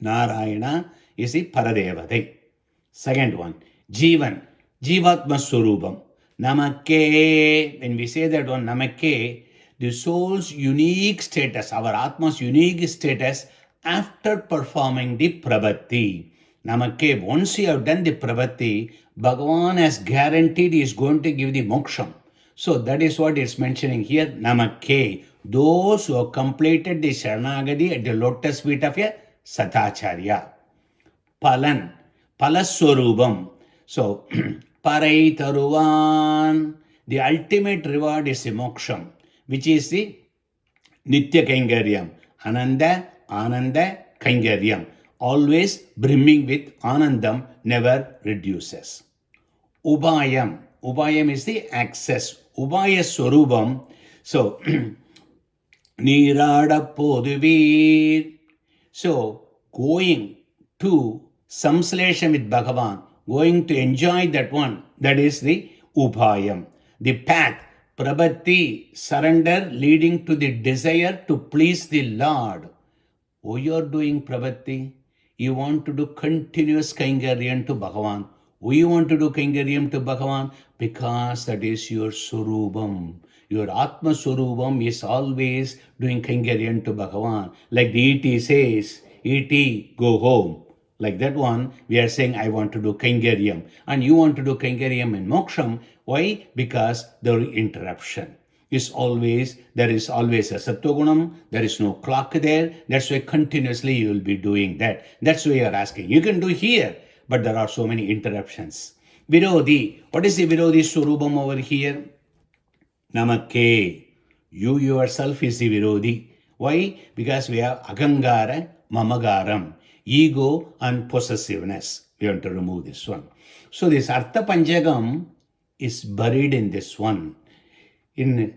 Narayana is the Paradevate. Second one, Jivan, Jivatma Surubam. Namakke, when we say that one, Namakke, the soul's unique status, our Atma's unique status after performing the Prabhati. Namakke, once you have done the Prabhati, Bhagavan has guaranteed he is going to give the moksham. So that is what it's mentioning here, Namakke. Those who have completed the Sharanagati at the lotus feet of a Satacharya. Palan, Palaswarubam. So, Parai Taruvan, the ultimate reward is the moksham, which is the Nitya Kaingaryam. Ananda, Ananda, Kaingaryam. Always brimming with Anandam, never reduces. Ubayam. Ubayam is the access. Ubaya Swarubam. So, Nirada Poduvir. So, going to samslation with Bhagavan, going to enjoy that one, that is the Upayam. The path, Prabhati, surrender leading to the desire to please the Lord. Oh, you are doing Prabhati. You want to do continuous Kaingaryam to Bhagavan. Why you want to do Kaingaryam to Bhagavan? Because that is your Surubam. Your Atma Surubam is always doing Kaingaryam to Bhagavan. Like the E.T. says, E.T. go home. Like that one, we are saying, I want to do Kaingaryam. And you want to do Kaingaryam in Moksham. Why? Because the interruption is always, there is always a Sattvagunam, there is no clock there. That's why continuously you will be doing that. That's why you are asking. You can do here, but there are so many interruptions. Virodhi. What is the Virodhi Surubam over here? Namakke. You yourself is the Virodhi. Why? Because we have Agangara, Mamagaram. Ego and possessiveness. We want to remove this one. So this Artha Panchagam is buried in this one. In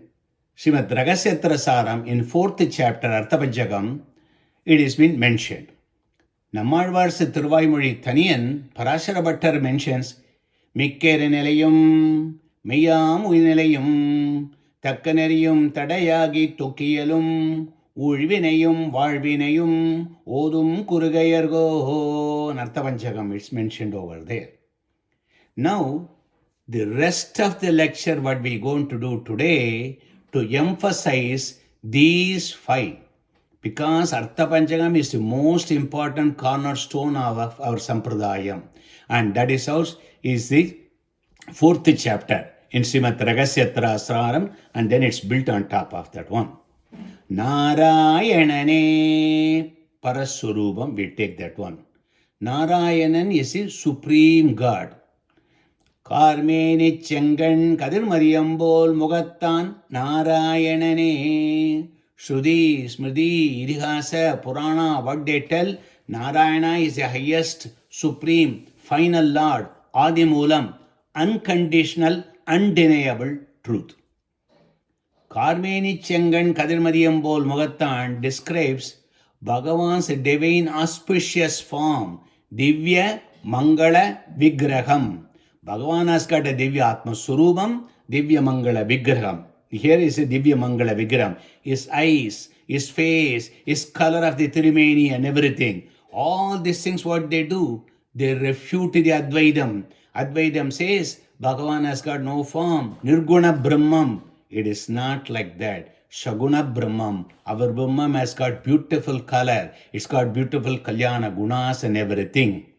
Srimad Ragasyatra Saram, in 4th chapter, Artha Panchagam, it has been mentioned. Nammalvar's Thiruvaimozhi Thanian, Parashara Bhattar mentions, Mikkere Nilayum, Meyam Uinilayum, Takkanariyum Tadayagi Tokiyalum, Ulvinayum, Valvinayum, Odum Kurugayargo, Artha Panchagam, it's mentioned over there. Now, the rest of the lecture, what we are going to do today, to emphasize these 5. Because Artha Panchagam is the most important cornerstone of our Sampradayam. And that is the 4th chapter in Srimad Ragasyatra Saram, and then it's built on top of that one. Narayanane Parasurubam, we take that one. Narayanan is the supreme God. Karmeni Chengan Kadir Mariyambol Mugattan Narayanane. Shruti, Smriti, Idihasa, Purana, what they tell, Narayana is the highest, supreme, final Lord, Adimulam, unconditional, undeniable truth. Karmeni Chengan Kadirmadiyambol Mugattan describes Bhagavan's divine auspicious form, Divya Mangala Vigraham. Bhagavan has got a Divya Atma Surubam, Divya Mangala Vigraham. Here is a Divya Mangala Vigraham. His eyes, his face, his color of the Tirumeni and everything. All these things, what they do, they refute the Advaitam. Advaitam says, Bhagavan has got no form. Nirguna Brahmam. It is not like that. Shaguna Brahmam. Our Brahmam has got beautiful color. It's got beautiful Kalyana Gunas and everything.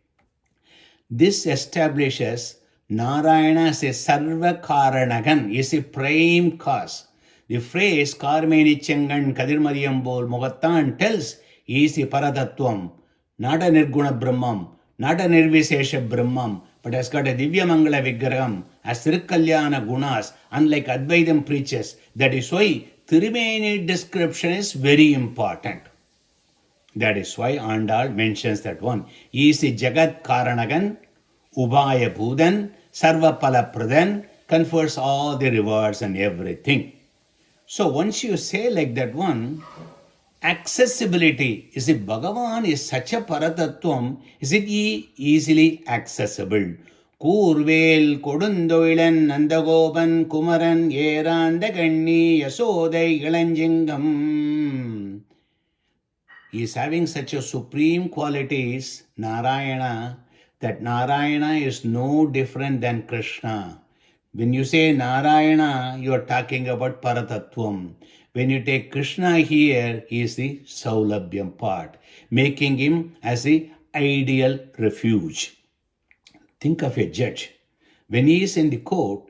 This establishes Narayana as a Sarva Karanagan, is a prime cause. The phrase Karmeni Chengan Kadirmariyambol Mugattan tells he is a Paratattvam, not a Nirguna Brahmam, not a Nirvisesha Brahmam, but has got a Divya Mangala Vigraham, as Sirikalyana Gunas, unlike Advaitam preaches. That is why Tirumeni description is very important. That is why Andal mentions that one. He is a Jagat Karanagan, Ubaya Bhudan, Sarva Pala Pradhan, confers all the rewards and everything. So once you say like that one, accessibility, is it Bhagavan is such a Paratattvam, is it easily accessible? கூர்வேல் கொடுந்தொழிலன் நந்தகோபன் குமரன் ஏராந்த கண்ணி Yashoda இளஞ்சிங்கம். He is having such a supreme qualities, Narayana, that Narayana is no different than Krishna. When you say Narayana, you are talking about Paratattvam. When you take Krishna here, he is the Saulabhyam part, making him as the ideal refuge. Think of a judge. When he is in the court,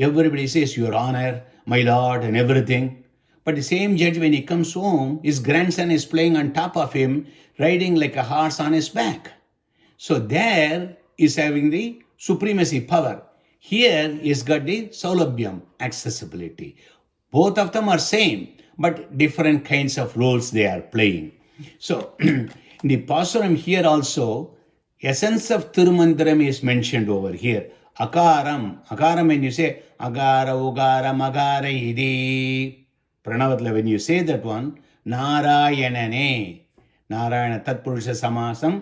everybody says, Your Honor, my Lord, and everything. But the same judge, when he comes home, his grandson is playing on top of him, riding like a horse on his back. So there is having the supremacy power. Here he's got the Saulabhyam, accessibility. Both of them are same, but different kinds of roles they are playing. So in the Paasuram here also, essence of Thirumandiram is mentioned over here. Akaram. Akaram, when you say Agara, Ugara, Magara, Idi. Pranavatla, when you say that one, Narayanane. Narayana Tatpurusha Samasam,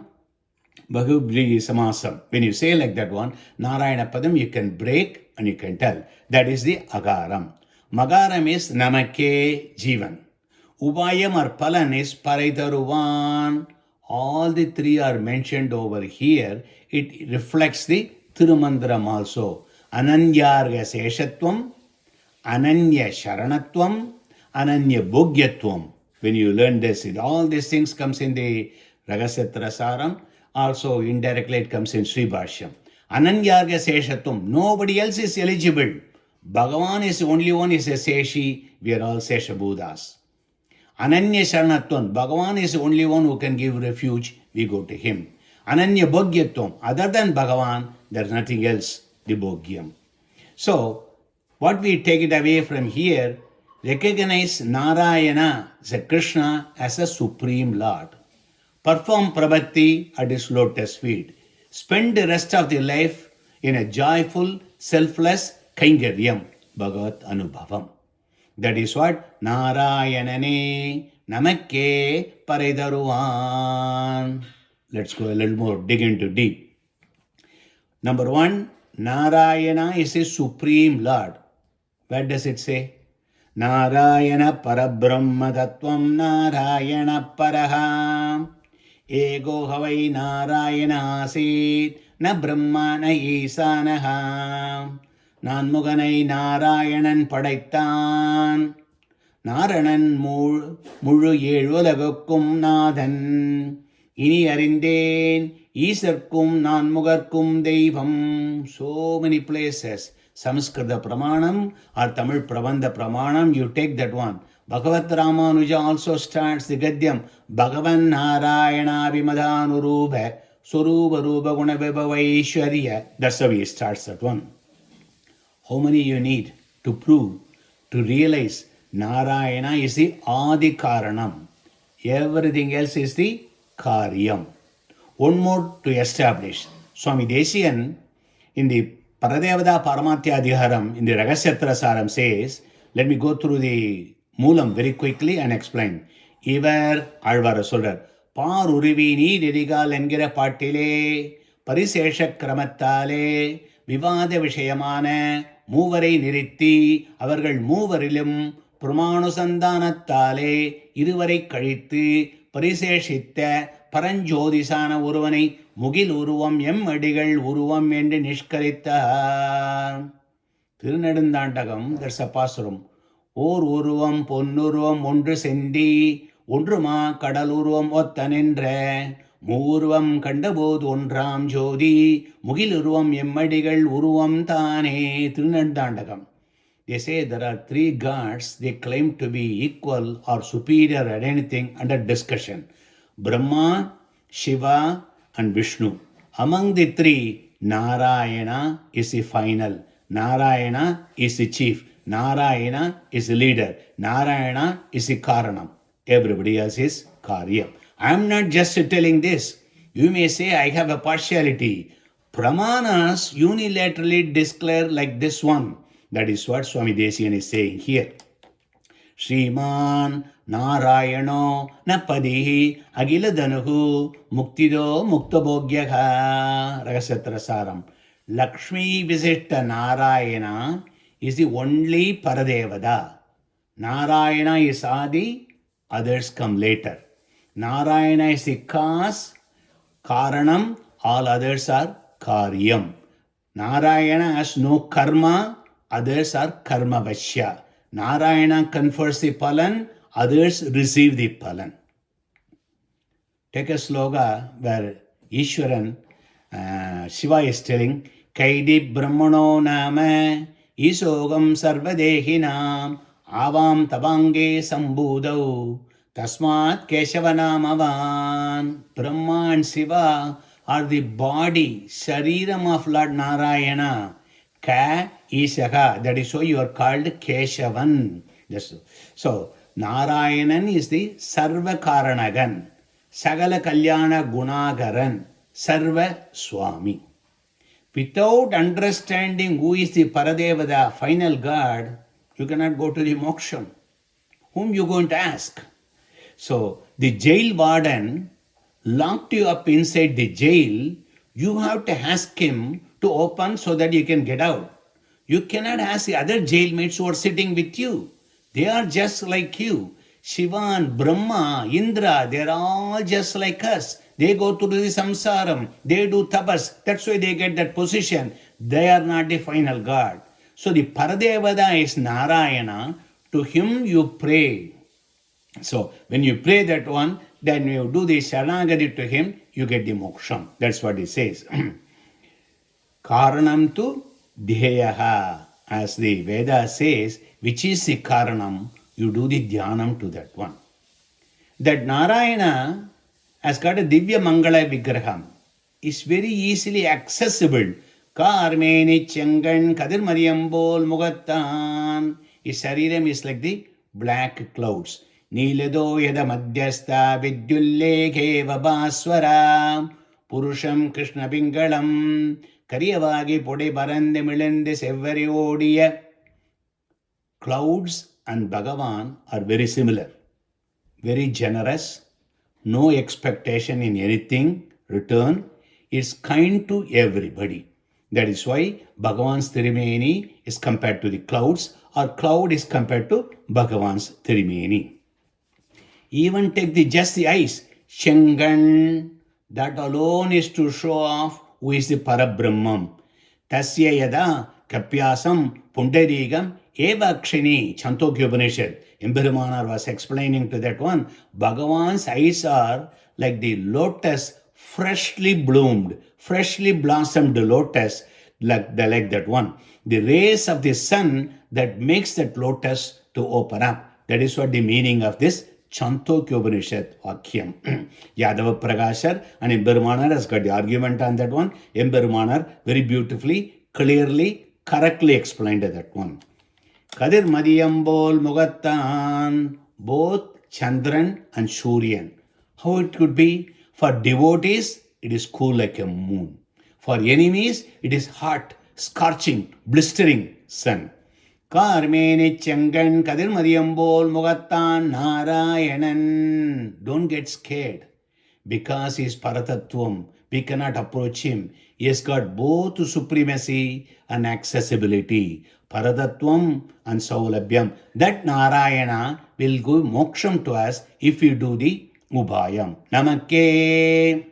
Bahubli Samasam. When you say like that one, Narayana Padam, you can break and you can tell. That is the Agaram. Magaram is Namake Jivan. Ubayam or Palan is Paraitaruvan. All the three are mentioned over here. It reflects the Thirumandiram also. Ananyarga Seshatvam, Ananya Sharanatvam, Ananya Bhogyatvam. When you learn this, all these things comes in the Ragasetra Saram. Also indirectly it comes in Sri Bhashyam. Ananyarga Seshatvam. Nobody else is eligible. Bhagavan is the only one is a Seshi. We are all Seshabhudas. Ananya Sharanatvam. Bhagavan is the only one who can give refuge. We go to him. Ananya Bhogyatvam. Other than Bhagavan, there is nothing else. The Bhogyam. So, what we take it away from here, recognize Narayana, as a Krishna, as a supreme Lord. Perform Prabhati at his lotus feet. Spend the rest of the life in a joyful, selfless Kaingaryam, Bhagavat Anubhavam. That is what Narayanane Namakke Paraidaruvan. Let's go a little more, dig into deep. Number one, Narayana is a supreme Lord. What does it say? Narayana Parabrahma Tattvam Narayana Paraha Ego Havai Narayana Asit Na Brahma Na Isanaha Nanmuganai Narayanan Padaittan Naranan Mulu Yezhulagukkum Nathan Ini Arindeen Isarkum Nanmugarkum Deivam. So many places. Samskrita Pramanam or Tamil Prabandha Pramanam, you take that one. Bhagavat Ramanuja also starts the Gadyam. Bhagavan Narayana Vimadhanurubha Suruba Ruba Gunabeba Vaishwarya. That's how he starts that one. How many you need to prove, to realize Narayana is the Adi Karanam. Everything else is the Karyam. One more to establish. Swami Desian in the Paradevada Paramatya Adhiharam in the Ragasetra Saram says, let me go through the Moolam very quickly and explain. Ivar Alvara Solder, Par Urivi ni Dedigal Engera Patile, Parisesha Kramattale, Vivada Vishayamana, Movare Niritti, Avargal Moverilum, Pramanu Iduvare Karitti, Pariseshitta, Paranjodisana Uruvani, Mugil Uruvam, Adigal Uruvam, and Nishkarita. Tirunadandantagam, that's a Paasuram. Or Uruvam, Ponnuruvam, Undru Sendi, Undruma, Kadaluruvam, Ottanendre, Muruvam, Kandabod, Undram, Jodi, Mugil Uruvam, Adigal Uruvam Tane, Tirunadandagam. They say there are three gods, they claim to be equal or superior at anything under discussion. Brahma, Shiva and Vishnu. Among the three, Narayana is the final. Narayana is the chief. Narayana is the leader. Narayana is the Karanam. Everybody else is Karyam. I am not just telling this. You may say I have a partiality. Pramanas unilaterally declare like this one. That is what Swami Desian is saying here. Shriman Narayano Napadihi Agiladanuhu Muktido Muktabogyaha Ragasetra Saram. Lakshmi Visishta Narayana is the only Paradevada. Narayana is Adi, others come later. Narayana is the cause, Karanam, all others are Karyam. Narayana has no karma, others are karma vashya. Narayana confers the palan, others receive the palan. Take a sloga where Ishwaran, Shiva is telling, Kaidi Brahmano Nama, Isogam Sarvadehinam, Avam Tabange Sambudau, Tasmat Keshavanamavan. Brahma and Shiva are the body, Shariram of Lord Narayana. Ka Ishaha, that is why you are called Keshavan. So, Narayanan is the Sarva Karanagan, Sagala Kalyana Gunagaran, Sarva Swami. Without understanding who is the Paradeva, the final God, you cannot go to the moksha. Whom you going to ask? So, the jail warden locked you up inside the jail. You have to ask him to open so that you can get out. You cannot ask the other jailmates who are sitting with you. They are just like you. Shiva and Brahma, Indra, they are all just like us. They go through the samsaram. They do tapas. That's why they get that position. They are not the final God. So the Paradevada is Narayana. To him you pray. So when you pray that one, then you do the Sharanagati to him, you get the moksha. That's what he says. Karanam tu Dhyaha. As the Veda says, which is the Karanam, you do the Dhyanam to that one. That Narayana has got a Divya Mangala Vigraham. Is very easily accessible. Karmeni Changan Kadir Mariambol Mugattan. His Shariram is like the black clouds. Niledo Yada Madhyasta Vidyullekhe Vabaswara Purusham Krishna Pingalam Kariyavagi Pode Barande Milende Sevari Odiya. Clouds and Bhagavan are very similar. Very generous. No expectation in anything return. It's kind to everybody. That is why Bhagavan's Tirumeni is compared to the clouds, or cloud is compared to Bhagavan's Tirumeni. Even take just the eyes. Shangan, that alone is to show off who is the Parabrahmam. Tasya yada kapyasam pundarigam evakshini. Chandogya Upanishad. Emperumanar was explaining to that one. Bhagavan's eyes are like the lotus, freshly bloomed, freshly blossomed lotus, like that one. The rays of the sun that makes that lotus to open up. That is what the meaning of this Chandogya Upanishad Vakyam. Yadava Prakashar and Emperumanar has got the argument on that one. Emperumanar very beautifully, clearly, correctly explained that one. Kadir Madiyambol Mugattan, both Chandran and Suryan. How it could be? For devotees, it is cool like a moon. For enemies, it is hot, scorching, blistering sun. Karmeni Changan Kadir Madiyambol Mugattan Narayanan. Don't get scared. Because he is Paratattvam, we cannot approach him. He has got both supremacy and accessibility. Paradattvam and Saulabhyam. That Narayana will give moksham to us if we do the Ubhayam. Namakke.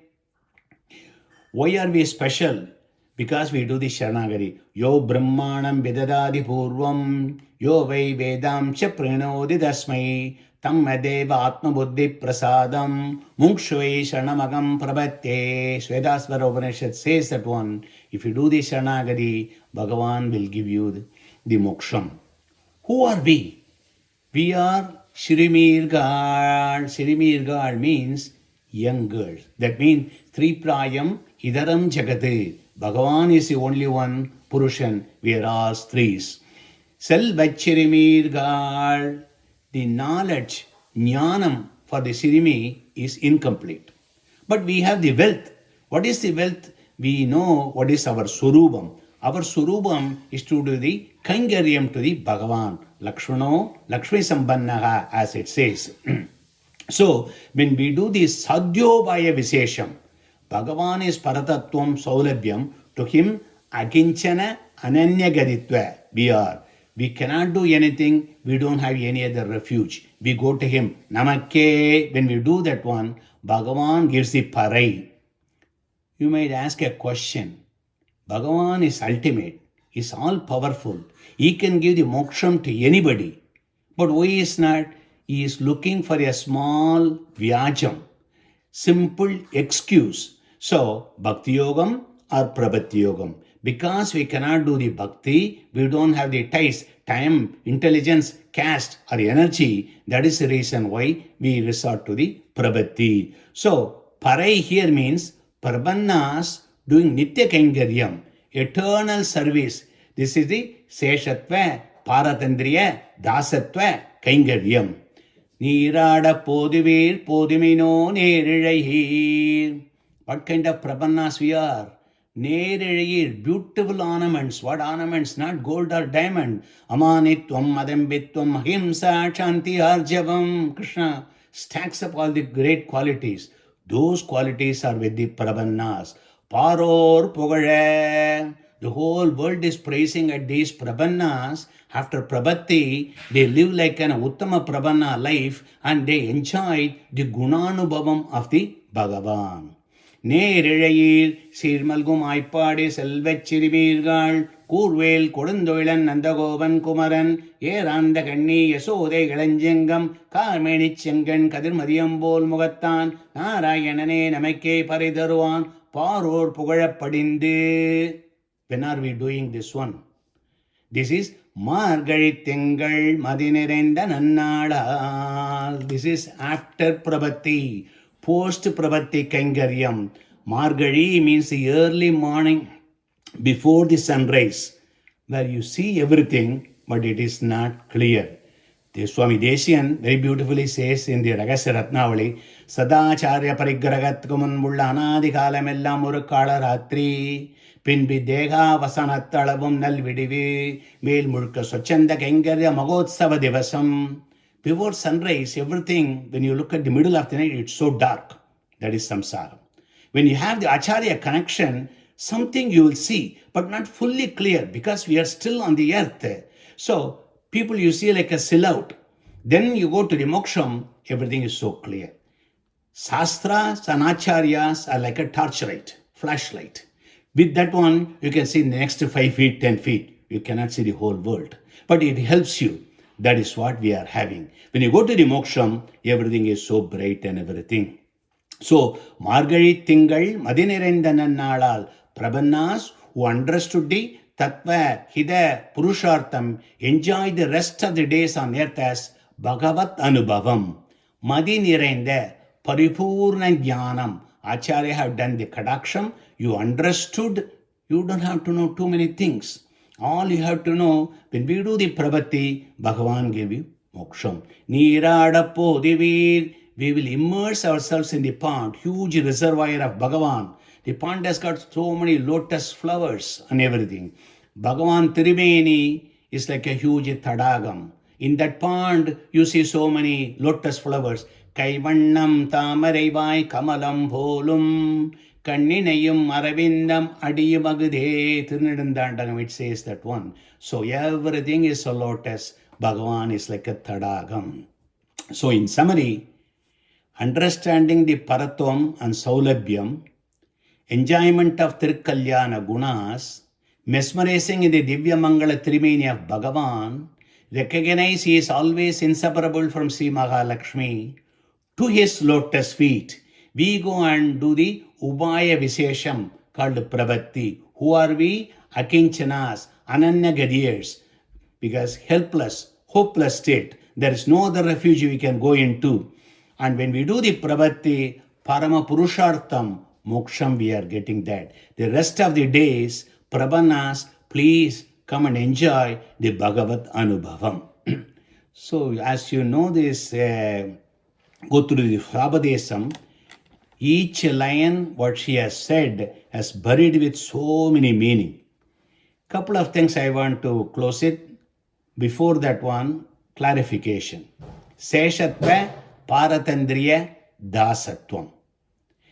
Why are we special? Because we do the Sharanagari. Yo Brahmanam Vidadadi Purvam. Yo Vai Vedam Cha Pranodi Dasmai. Tammadeva Atma Buddhi Prasadam. Mukshvai Sharanamagam Prabhatte. Svedasvara Upanishad says that one. If you do the Sharanagari, Bhagavan will give you the moksham. Who are we? We are Shrimirgal. Shrimirgal means young girls. That means Triprayam Idaram Jagate. Bhagavan is the only one Purushan. We are all threes. Selvachirimirgal. The knowledge, jnanam for the Sirimi is incomplete. But we have the wealth. What is the wealth? We know what is our Surubam. Our Surubam is to do the Kangaryam to the Bhagavan. Lakshmano, Lakshmi Sambannaha, as it says. So, when we do the Sadhyobhaya Visesham, Bhagavan is Paratattvam Saulabhyam. To him, Akinchana Ananyagaditva. We cannot do anything. We don't have any other refuge. We go to him. Namakke. When we do that one, Bhagavan gives the parai. You might ask a question. Bhagavan is ultimate. He is all powerful. He can give the moksham to anybody. But why is not? He is looking for a small vyajam, simple excuse. So, Bhakti Yogam or Prabhati Yogam. Because we cannot do the bhakti, we don't have the ties, time, intelligence, caste or energy. That is the reason why we resort to the prabhati. So, parai here means prabannas doing nitya kaingaryam, eternal service. This is the seshatva, paratandriya, dasatva, kaingaryam. Nirada podivir podimino nerirayhir. What kind of prabannas we are? Nereyir, beautiful ornaments. What ornaments? Not gold or diamond. Amanitvam, Madambitvam, Ahimsa, Shanti, Arjavam. Krishna stacks up all the great qualities. Those qualities are with the Prabhannas. Paror Pogare. The whole world is praising at these Prabhannas. After Prabhati, they live like an Uttama Prabhanna life and they enjoy the Gunanubhavam of the Bhagavan. நேரிழையீர் சீர்மல்கும் Aippadi செல்வச் சிறுமீர்கள் கூர்வேல் கொடுந்தொழிலன் நந்தகோபன் குமரன் ஏராந்த கண்ணி யசோதை இளஞ்செங்கம் கார்மேனிச் செங்கண் கதிர்மதியம்போல் முகத்தான் நாராயணனே நமக்கே பறை தருவான் பாரோர் புகழப்படிந்து. When are we doing this one? This is மார்கழி திங்கள் மதி நிறைந்த நன்னாளால். This is after Prabhati. Post Prabhati Kaingaryam. Margari means the early morning before the sunrise, where you see everything, but it is not clear. The Swami Deshian very beautifully says in the Ragasya Ratnavali, Sadacharya Parigragat Kumunmulla Anadikalam Uru Kala Ratri, Pinbi Dega Vasanatalavum Nalvidivi, Mel Murka Sochanda Kaingarya Magotsava Devasam. Before sunrise, everything, when you look at the middle of the night, it's so dark. That is samsara. When you have the Acharya connection, something you will see, but not fully clear because we are still on the earth. So, people you see like a silhouette. Then you go to the moksham, everything is so clear. Sastras and Acharyas are like a torchlight, flashlight. With that one, you can see the next 5 feet, 10 feet. You cannot see the whole world. But it helps you. That is what we are having. When you go to the moksham, everything is so bright and everything. So, Margari Tingal, Madinirendananalal, Prabhannas who understood the Tattva, Hida, Purushartham, enjoy the rest of the days on earth as Bhagavat Anubhavam. Madinirenda, Paripurna Jnanam. Acharya have done the Kadaksham. You understood. You don't have to know too many things. All you have to know, when we do the Prabhati, Bhagavan gave you moksham. Nirada podivir. We will immerse ourselves in the pond, huge reservoir of Bhagavan. The pond has got so many lotus flowers and everything. Bhagavan Tirumeni is like a huge tadagam. In that pond, you see so many lotus flowers. Kaivannam tamarai kamalam bholum. Kanninayum Aravindam Adiyamagade Tirunedandandagam, it says that one. So everything is a lotus. Bhagavan is like a tadagam. So in summary, understanding the Paratvam and Saulabhyam, enjoyment of Tirkalyana Gunas, mesmerizing in the Divya Mangala Trimeni of Bhagavan, recognize he is always inseparable from Sri Mahalakshmi, to his lotus feet. We go and do the Ubaya Visesham called Prabhati. Who are we? Akinchanas, Ananya Gadiyers. Because helpless, hopeless state. There is no other refuge we can go into. And when we do the Prabhati, Parama Purushartham, Moksham, we are getting that. The rest of the days, Prabhanas, please come and enjoy the Bhagavat Anubhavam. So, as you know this, go through the Prabhadesam. Each line, what she has said, has buried with so many meaning. Couple of things I want to close it. Before that one, clarification. Seshatva, Paratandriya, Dasatvam.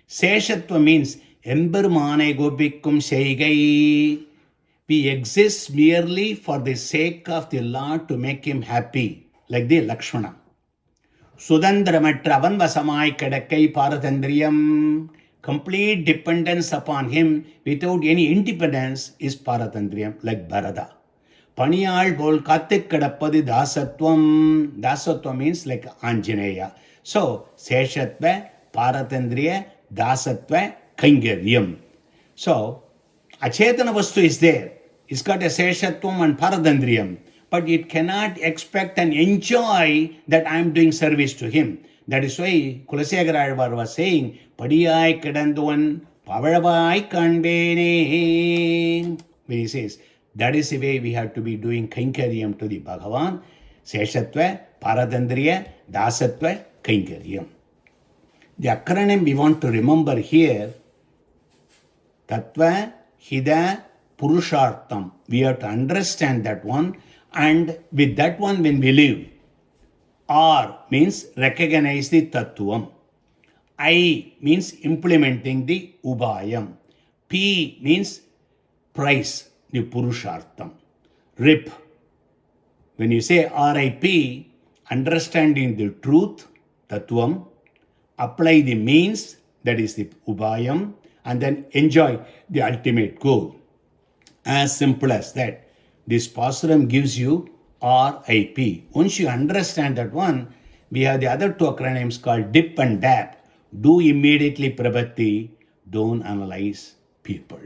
Seshatva means Embermane Gobikkum Seigai. we exist merely for the sake of the Lord to make him happy, like the Lakshmana. Sudandramatra avan vasamai kadakkai paratandriyam. Complete dependence upon him without any independence is paratandriyam, like Bharata. Paniyal bol kathik kadappadi dasatvam. Dasatvam means like Anjaneya. So, Seshatva, Paratandriya, Dasatva, Kaingaryam. So, Achetana Vastu is there. It's got a Seshatvam and Paratandriyam. But it cannot expect and enjoy that I am doing service to him. That is why Kulasegaralvar was saying, Padiyai Kadanduan, Pavaravai Kanbene. When he says, that is the way we have to be doing Kainkaryam to the Bhagavan. Seshatva, Paratandriya, Dasatva, Kainkaryam. The acronym we want to remember here, Tattva, Hida, Purushartham. We have to understand that one, and with that one when we live. R means recognize the Tattvam. I means implementing the Ubayam. P means price, the Purushartham. RIP. When you say RIP, understanding the truth, Tattvam, apply the means, that is the Ubayam, and then enjoy the ultimate goal. As simple as that. This Pasuram gives you RIP. Once you understand that one, we have the other two acronyms called DIP and DAP. Do immediately prabhati, don't analyze people.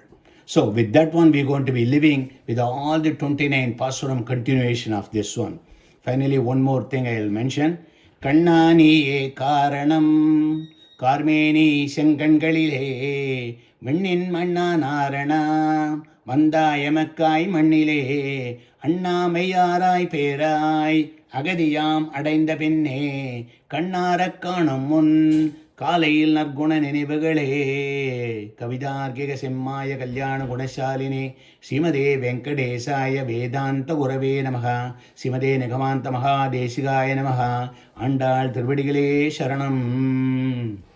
So with that one, we're going to be living with all the 29 Pasuram continuation of this one. Finally, one more thing I will mention. Kannani e karanam, karmeni shankangalile, mannin manna narana, மந்தாயமக்காய் மண்ணிலே அண்ணாமையாராய் பேராய் அகதியாம் அடைந்த பின்னே கண்ணாரக் காணும் முன் காலையில் நற்குண நினைவுகளே. கவிதார்க்கிக செம்மாய கல்யாண குணசாலினே ஸ்ரீமதே வெங்கடேசாய வேதாந்த குரவே நமः. ஸ்ரீமதே நிகமாந்த மகாதேசிகாய நமः. ஆண்டாள் திருவடிகளே சரணம்.